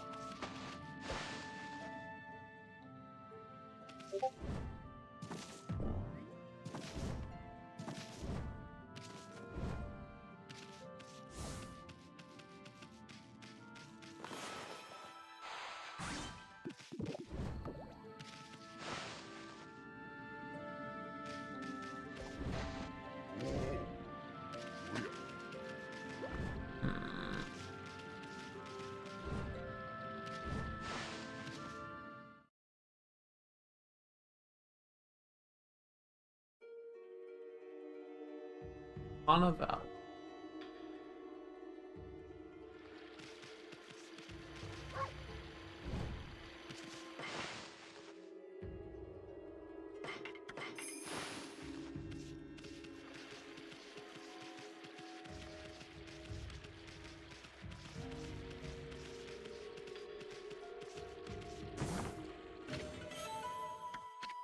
On a vow.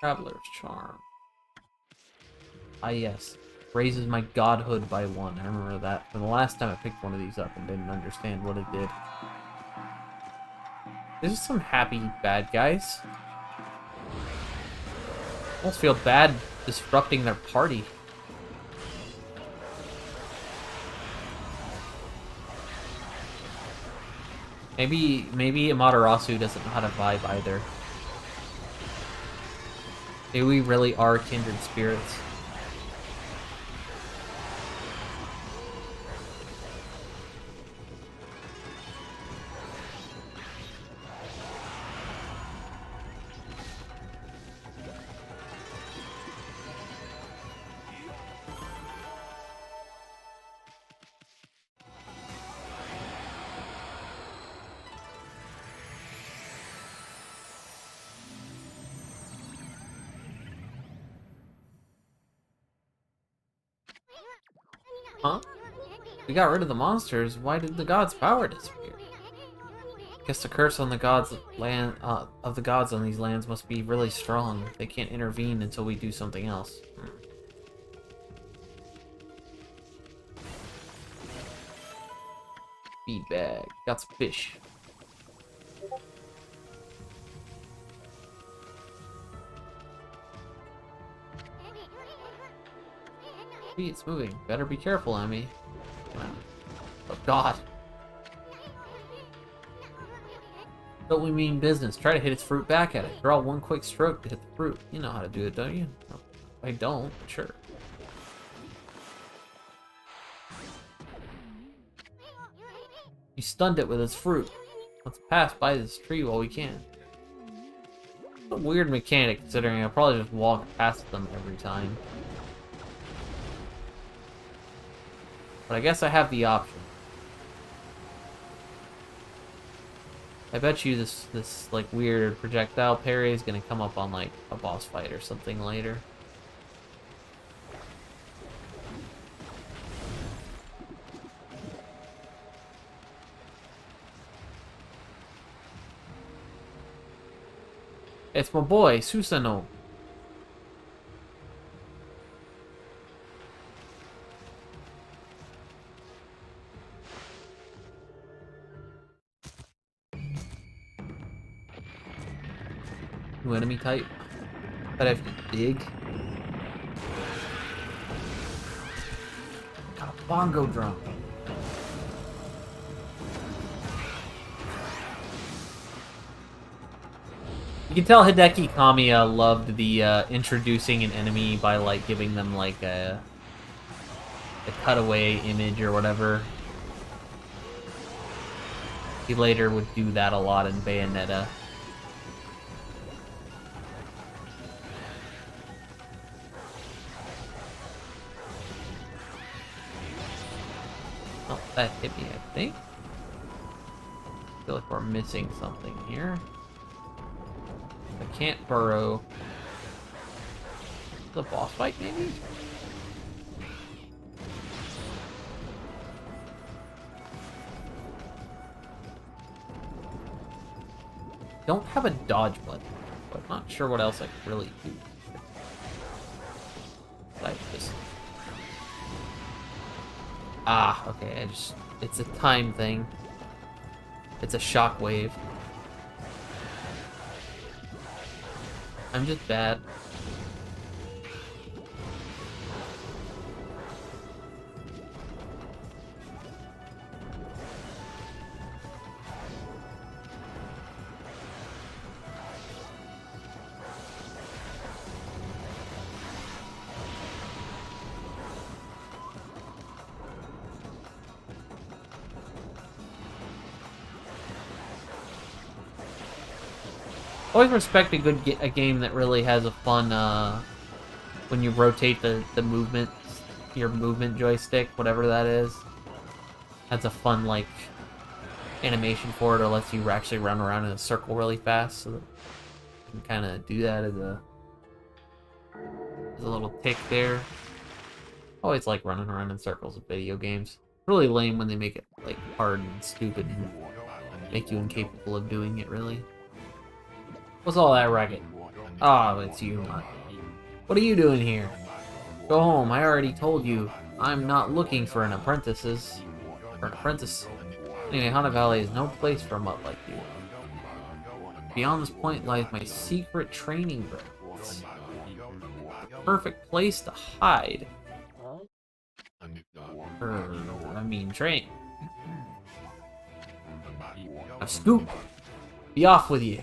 Traveler's Charm. Ah, yes. Raises my godhood by 1. I remember that from the last time I picked one of these up and didn't understand what it did. This is some happy bad guys. I almost feel bad disrupting their party. Maybe Amaterasu doesn't know how to vibe either. Maybe we really are kindred spirits. Huh? We got rid of the monsters. Why did the gods' power disappear? Guess the curse on the gods' land of the gods on these lands must be really strong. They can't intervene until we do something else. Feed bag. Got some fish. It's moving. Better be careful, Emmy. Oh God. Don't we mean business? Try to hit its fruit back at it. Draw one quick stroke to hit the fruit. You know how to do it, don't you? No, I don't. Sure. He stunned it with his fruit. Let's pass by this tree while we can. It's a weird mechanic considering I'll probably just walk past them every time. But I guess I have the option. I bet you this like weird projectile parry is gonna come up on like a boss fight or something later. It's my boy, Susano. New enemy type. But I have to dig. Got a bongo drum. You can tell Hideki Kamiya loved the introducing an enemy by like giving them like a cutaway image or whatever. He later would do that a lot in Bayonetta. Oh, that hit me, I think. I feel like we're missing something here. I can't burrow. The boss fight, maybe? don't have a dodge button, but I'm not sure what else I could really do. Like this. Ah, okay, it's a time thing. It's a shockwave. I'm just bad. Always respect a game that really has a fun, when you rotate the movement, your movement joystick, whatever that is. That's a fun, like, animation for it, or lets you actually run around in a circle really fast, so that you can kind of do that as a little tick there. Always like running around in circles with video games. Really lame when they make it, like, hard and stupid and make you incapable of doing it, really. What's all that racket? Oh, it's you, not. What are you doing here? Go home, I already told you. I'm not looking for an apprentice. Anyway, Hana Valley is no place for a mutt like you. Beyond this point lies my secret training grounds. The perfect place to hide. Train. Now scoop! Be off with you.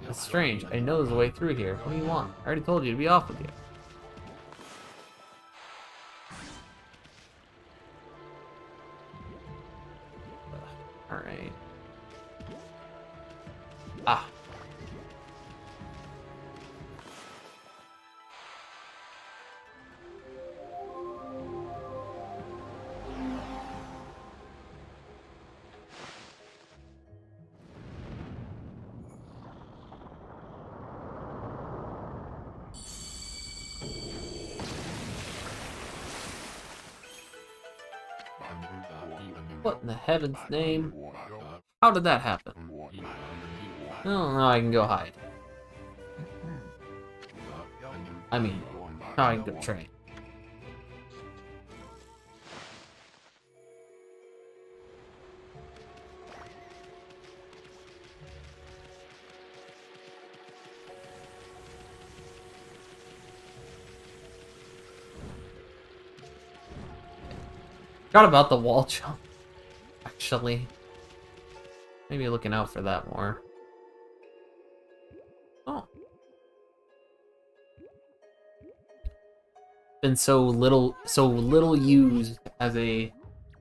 That's strange. I know there's a way through here. What do you want? I already told you to be off with you. Alright. Ah. What in the heaven's name? How did that happen? Oh, now I can go hide. I mean, now I can go train. Forgot about the wall jump. Actually, maybe looking out for that more. Oh, been so little used as a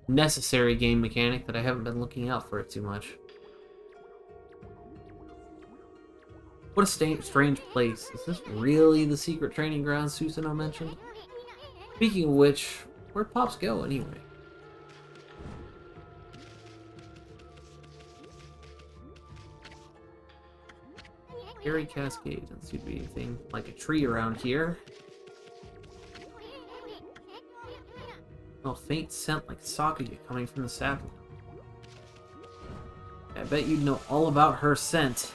necessary game mechanic that I haven't been looking out for it too much. What a strange place. Is this really the secret training ground Susanoo mentioned? Speaking of which, where'd Pops go anyway? Fairy Cascade. Doesn't seem to be anything like a tree around here. No faint scent like Sakuya coming from the sapling. I bet you'd know all about her scent.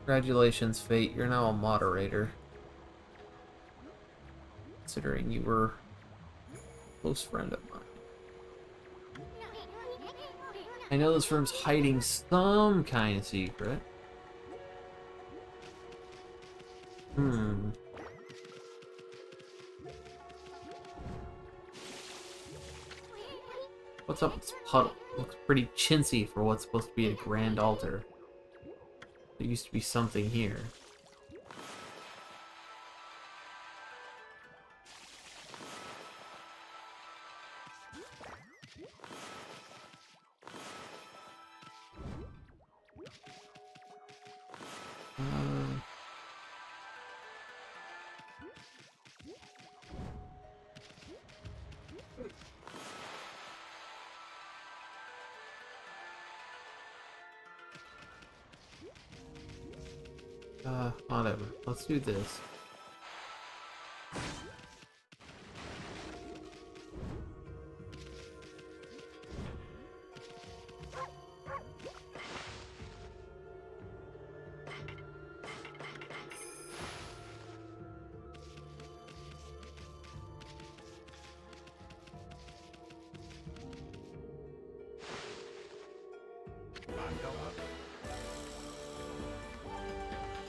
Congratulations, Fate. You're now a moderator. Considering you were a close friend of mine. I know this firm's hiding some kind of secret. What's up with this puddle? Looks pretty chintzy for what's supposed to be a grand altar. There used to be something here. Whatever. Let's do this.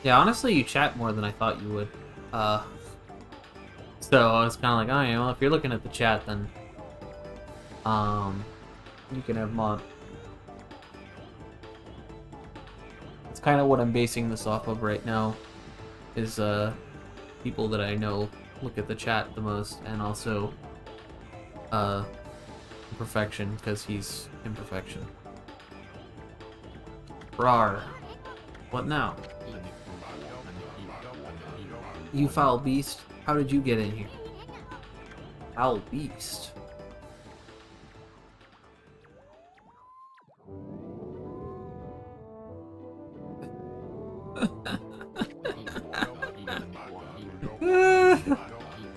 Yeah, honestly, you chat more than I thought you would. So I was kind of like, oh yeah, well, if you're looking at the chat, then you can have mod. That's kind of what I'm basing this off of right now, is people that I know look at the chat the most, and also Imperfection, because he's Imperfection. Rawr. What now? You foul beast, how did you get in here? Foul beast.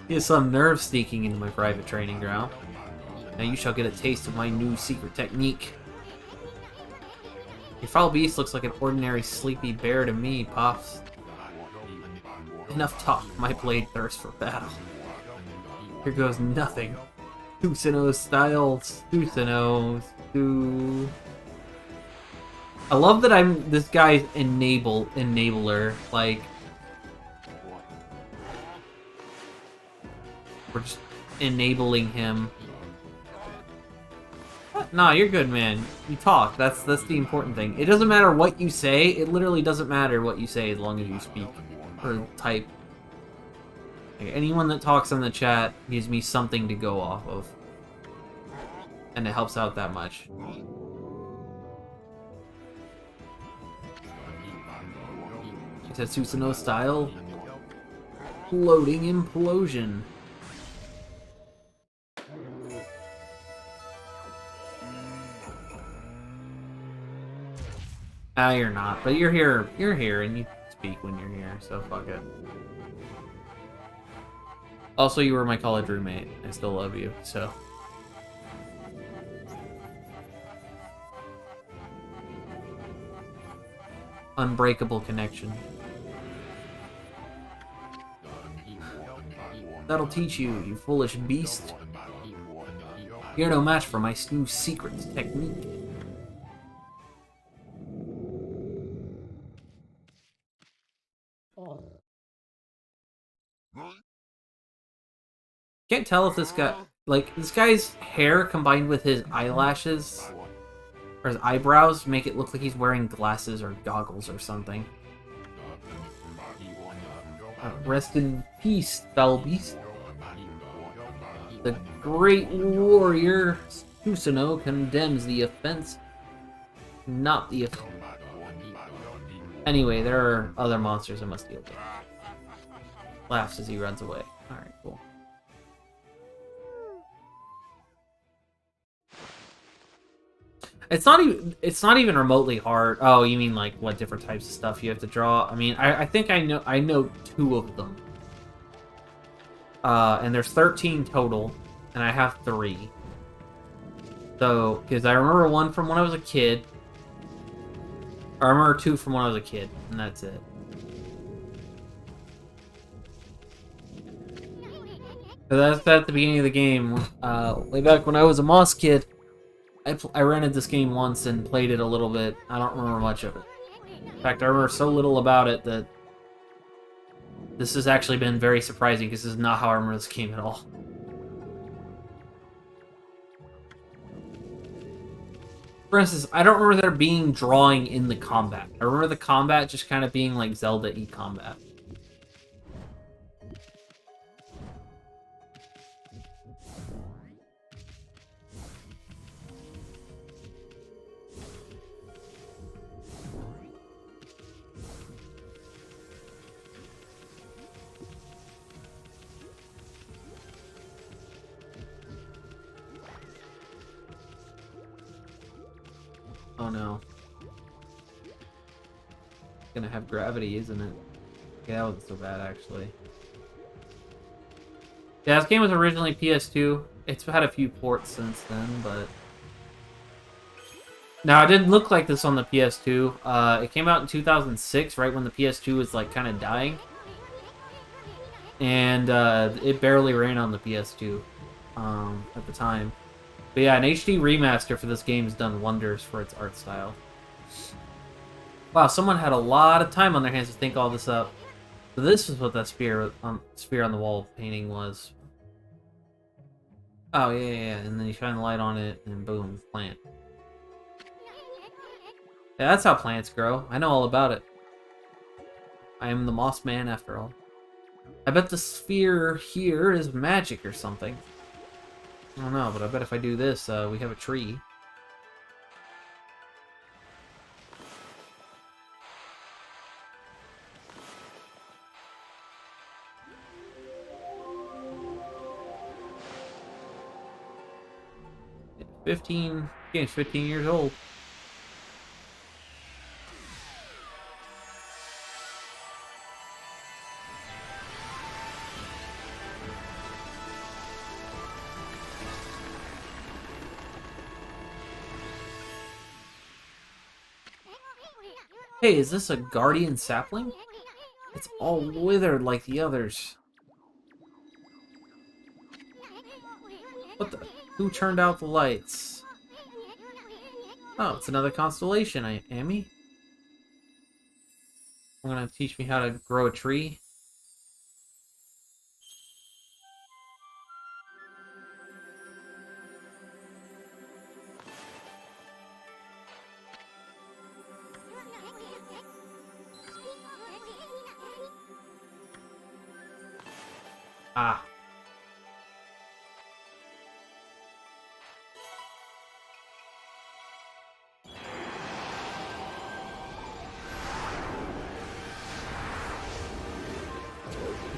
He has some nerve sneaking into my private training ground. Now you shall get a taste of my new secret technique. Your foul beast looks like an ordinary sleepy bear to me, Pops. Enough talk, my blade thirsts for battle. Here goes nothing. Susanoo style, Susanoo, I love that I'm this guy's enabler, like... We're just enabling him. Nah, you're good, man. You talk. That's the important thing. It doesn't matter what you say. It literally doesn't matter what you say as long as you speak or type. Like, anyone that talks in the chat gives me something to go off of, and it helps out that much. Tetsuno style. Floating implosion. Ah, you're not, but you're here, and you speak when you're here, so fuck it. Also, you were my college roommate. I still love you, so. Unbreakable connection. That'll teach you, you foolish beast. You're no match for my new secret technique. Can't tell if this guy, like, this guy's hair combined with his eyelashes or his eyebrows make it look like he's wearing glasses or goggles or something. Rest in peace, foul beast. The great warrior Susanoo condemns the offense, not the offense. Anyway, there are other monsters I must deal with. Laughs as he runs away. Alright, cool. It's not even remotely hard. Oh, you mean like what different types of stuff you have to draw? I mean, I think I know 2 of them. And there's 13 total, and I have 3. So, because I remember 1 from when I was a kid. I remember 2 from when I was a kid, and that's it. So that's at the beginning of the game. Way back when I was a Moss kid, I rented this game once and played it a little bit. I don't remember much of it. In fact, I remember so little about it that this has actually been very surprising, because this is not how I remember this game at all. For instance, I don't remember there being drawing in the combat. I remember the combat just kind of being like Zelda-y combat. Oh no. It's gonna have gravity, isn't it? Okay, that wasn't so bad, actually. Yeah, this game was originally PS2. It's had a few ports since then, but... Now, it didn't look like this on the PS2. It came out in 2006, right when the PS2 was, like, kind of dying. And it barely ran on the PS2 at the time. But yeah, an HD remaster for this game has done wonders for its art style. Wow, someone had a lot of time on their hands to think all this up. So this is what that spear on the wall painting was. Oh, yeah. And then you shine the light on it, and boom, plant. Yeah, that's how plants grow. I know all about it. I am the moss man after all. I bet the sphere here is magic or something. I don't know, but I bet if I do this, we have a tree. Game's 15 years old. Hey, is this a guardian sapling? It's all withered like the others. What the? Who turned out the lights? Oh, it's another constellation, Amy. I'm gonna teach me how to grow a tree. Ah.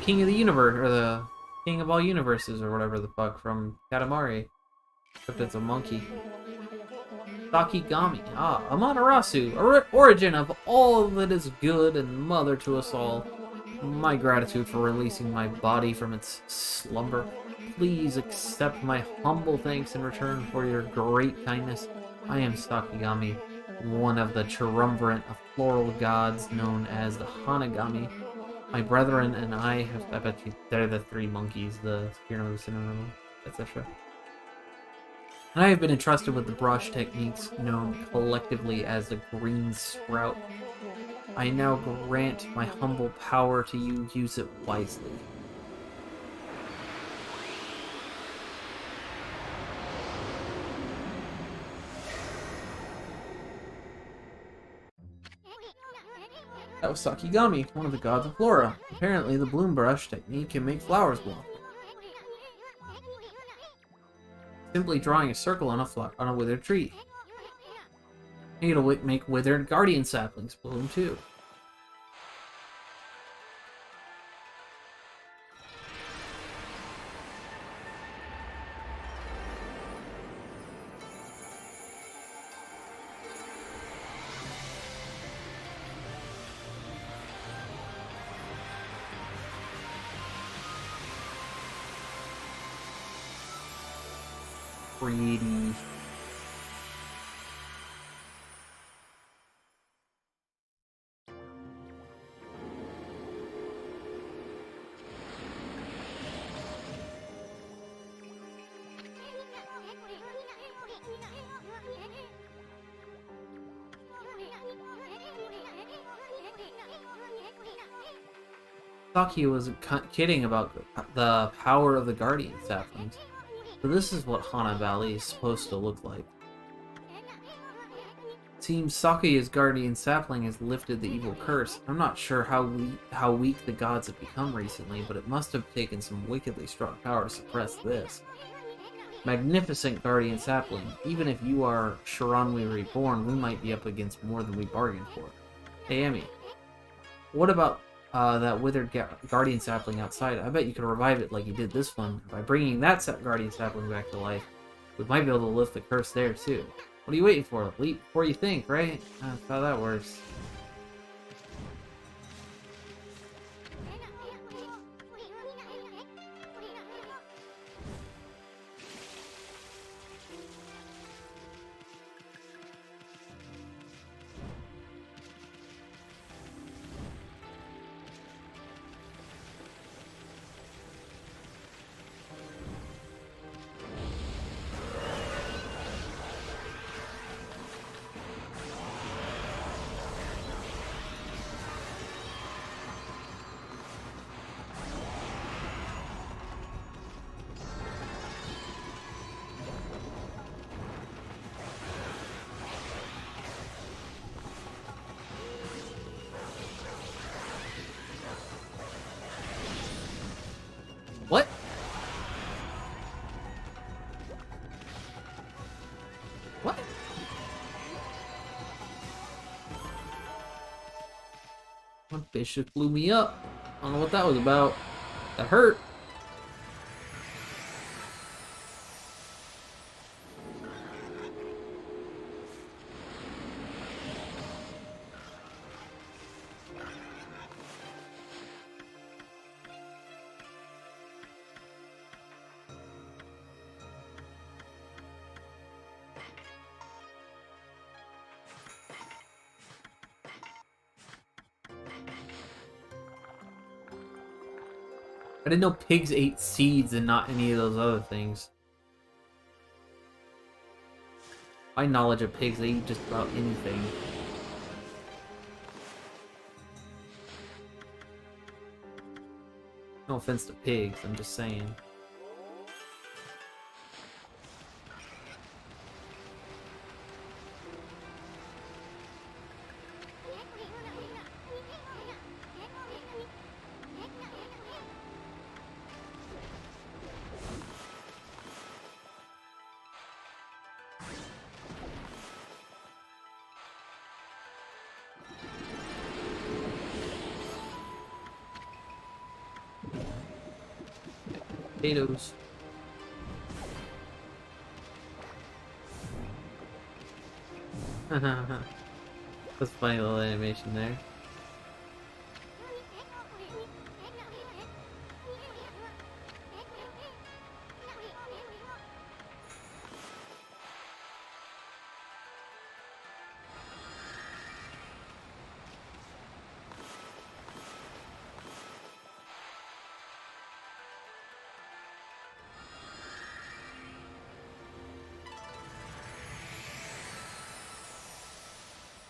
King of the universe, or the king of all universes, or whatever the fuck, from Katamari. Except it's a monkey. Sakigami. Ah, Amaterasu, origin of all that is good and mother to us all. My gratitude for releasing my body from its slumber. Please accept my humble thanks in return for your great kindness. I am Sakigami, one of the triumvirate of floral gods known as the Hanagami. My brethren and I have, I bet you, they're the three monkeys, the Hero, etc. And I have been entrusted with the brush techniques known collectively as the Green Sprout. I now grant my humble power to you, use it wisely. That was Sakigami, one of the gods of flora. Apparently, the bloom brush technique can make flowers bloom. Simply drawing a circle on a withered tree. It'll make withered guardian saplings bloom too. Pretty. Saki wasn't kidding about the power of the guardian saplings. So this is what Hana Valley is supposed to look like. It seems Sakuya's guardian sapling has lifted the evil curse. I'm not sure how weak the gods have become recently, but it must have taken some wickedly strong power to suppress this. Magnificent guardian sapling. Even if you are Shiranui reborn, we might be up against more than we bargained for. Hey, Emmy. What about that withered guardian sapling outside? I bet you could revive it like you did this one. By bringing that guardian sapling back to life, we might be able to lift the curse there too. What are you waiting for? Leap before you think, right? That's how that works. bitch just blew me up. I don't know what that was about. That hurt. I didn't know pigs ate seeds and not any of those other things. My knowledge of pigs, they eat just about anything. No offense to pigs, I'm just saying. Potatoes. That's a funny little animation there.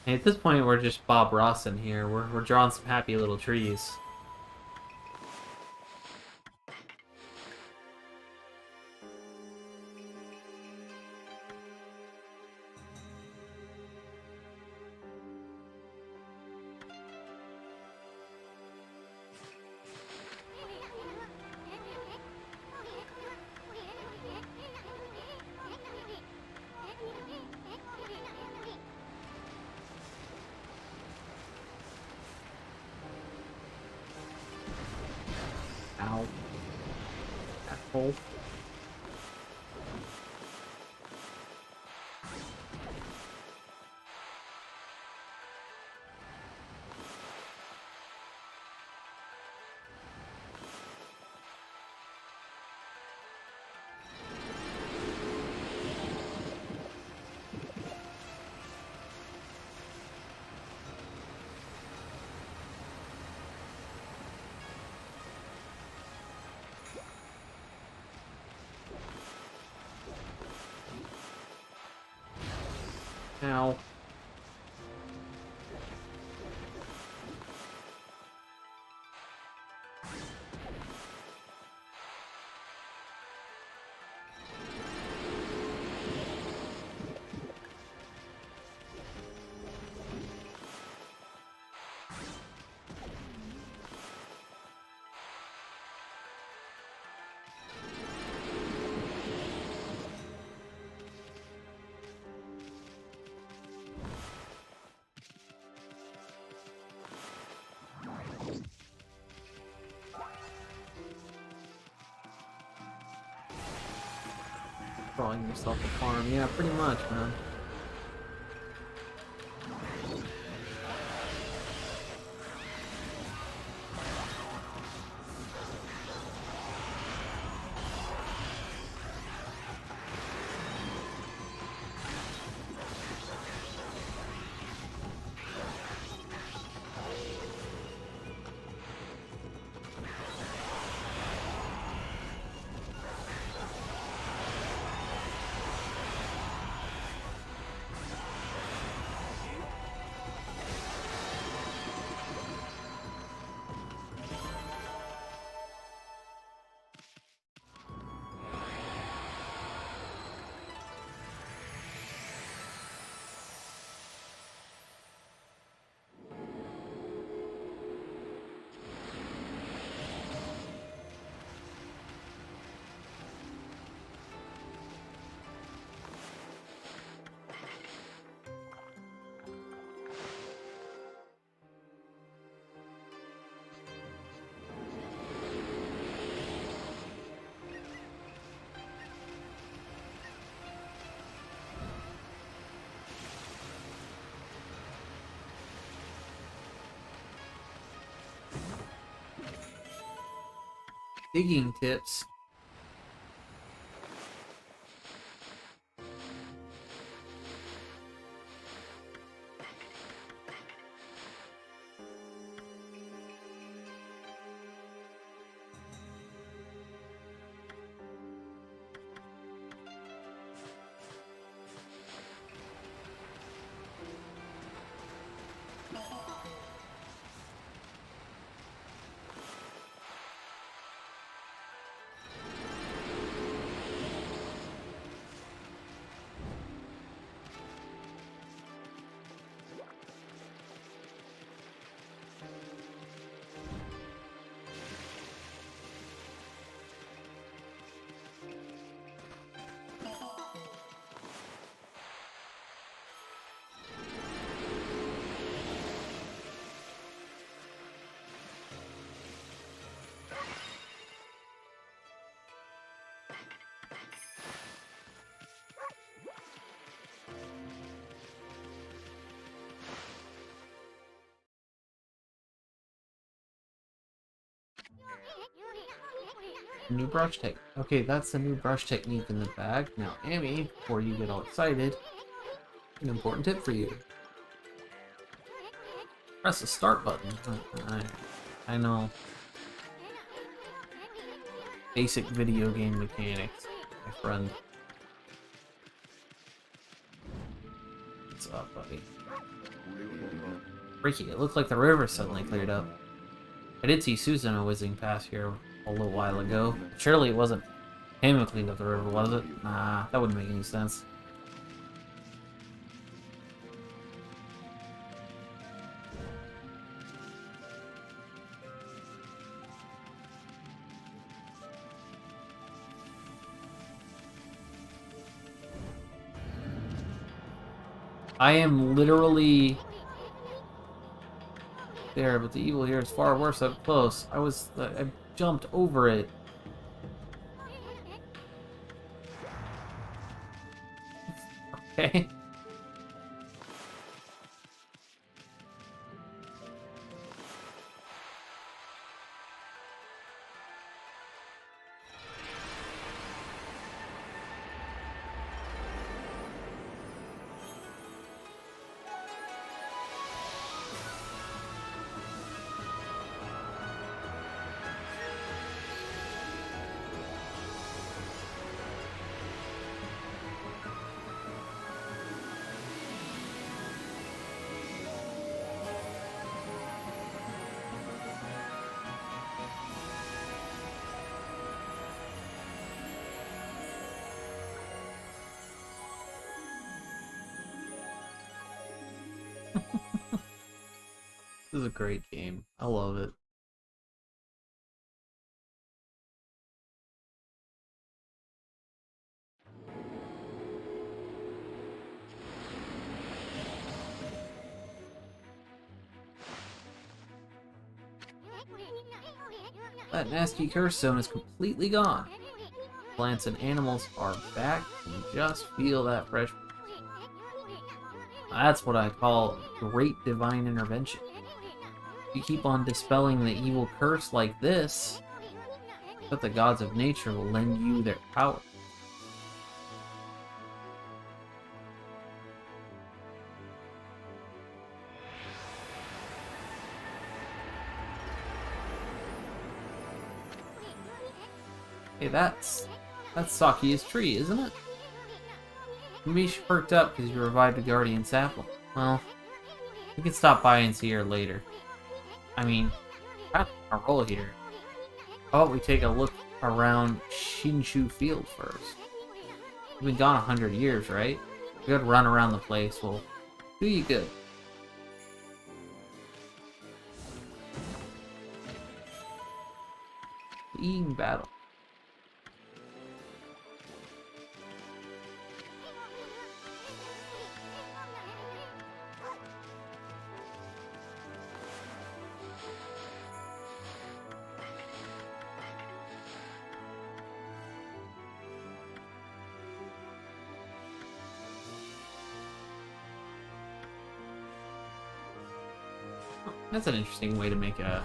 And at this point, we're just Bob Ross in here. We're drawing some happy little trees. Ow. Asshole. Ow. Drawing yourself a farm. Yeah, pretty much, man. digging tips. New brush technique. Okay, that's the new brush technique in the bag. Now, Amy, before you get all excited, an important tip for you. Press the start button. I know. Basic video game mechanics, my friend. What's up, buddy? Freaky, it looked like the river suddenly cleared up. I did see Susan whizzing past here a little while ago. Surely it wasn't him who cleaned up the river, was it? Nah, that wouldn't make any sense. I am literally there, but the evil here is far worse up close. I jumped over it. Okay. This is a great game. I love it. That nasty curse zone is completely gone. Plants and animals are back and just feel that fresh. That's what I call great divine intervention. If you keep on dispelling the evil curse like this, but the gods of nature will lend you their power. Hey, that's Saki's tree, isn't it? Maybe she perked up because you revived a guardian sapling. Well, we can stop by and see her later. I mean, I'm on a roll here. How about we take a look around Shinshu Field first? We've been gone 100 years, right? A good run around the place will do you good. Eating battle. That's an interesting way to make a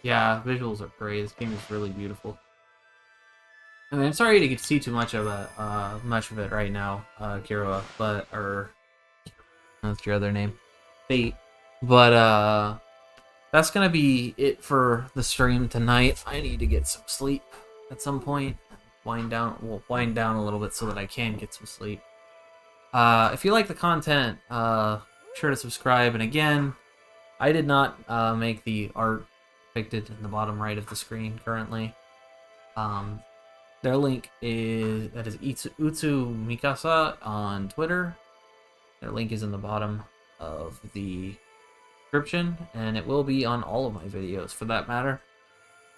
Yeah, visuals are great. This game is really beautiful. I mean, I'm sorry to see too much of it right now, Kira, or that's your other name, Fate. But that's gonna be it for the stream tonight. I need to get some sleep at some point. Wind down a little bit so that I can get some sleep. If you like the content, sure to subscribe. And again, I did not make the art depicted in the bottom right of the screen currently. Their link is Utsu Mikasa on Twitter. Their link is in the bottom of the description, and it will be on all of my videos for that matter.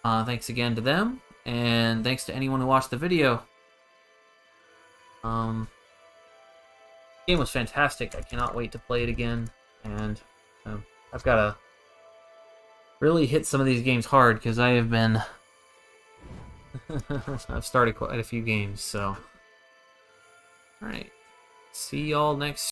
Thanks again to them, and thanks to anyone who watched the video. The game was fantastic. I cannot wait to play it again, and I've got to really hit some of these games hard because I have been I've started quite a few games, so alright. See y'all next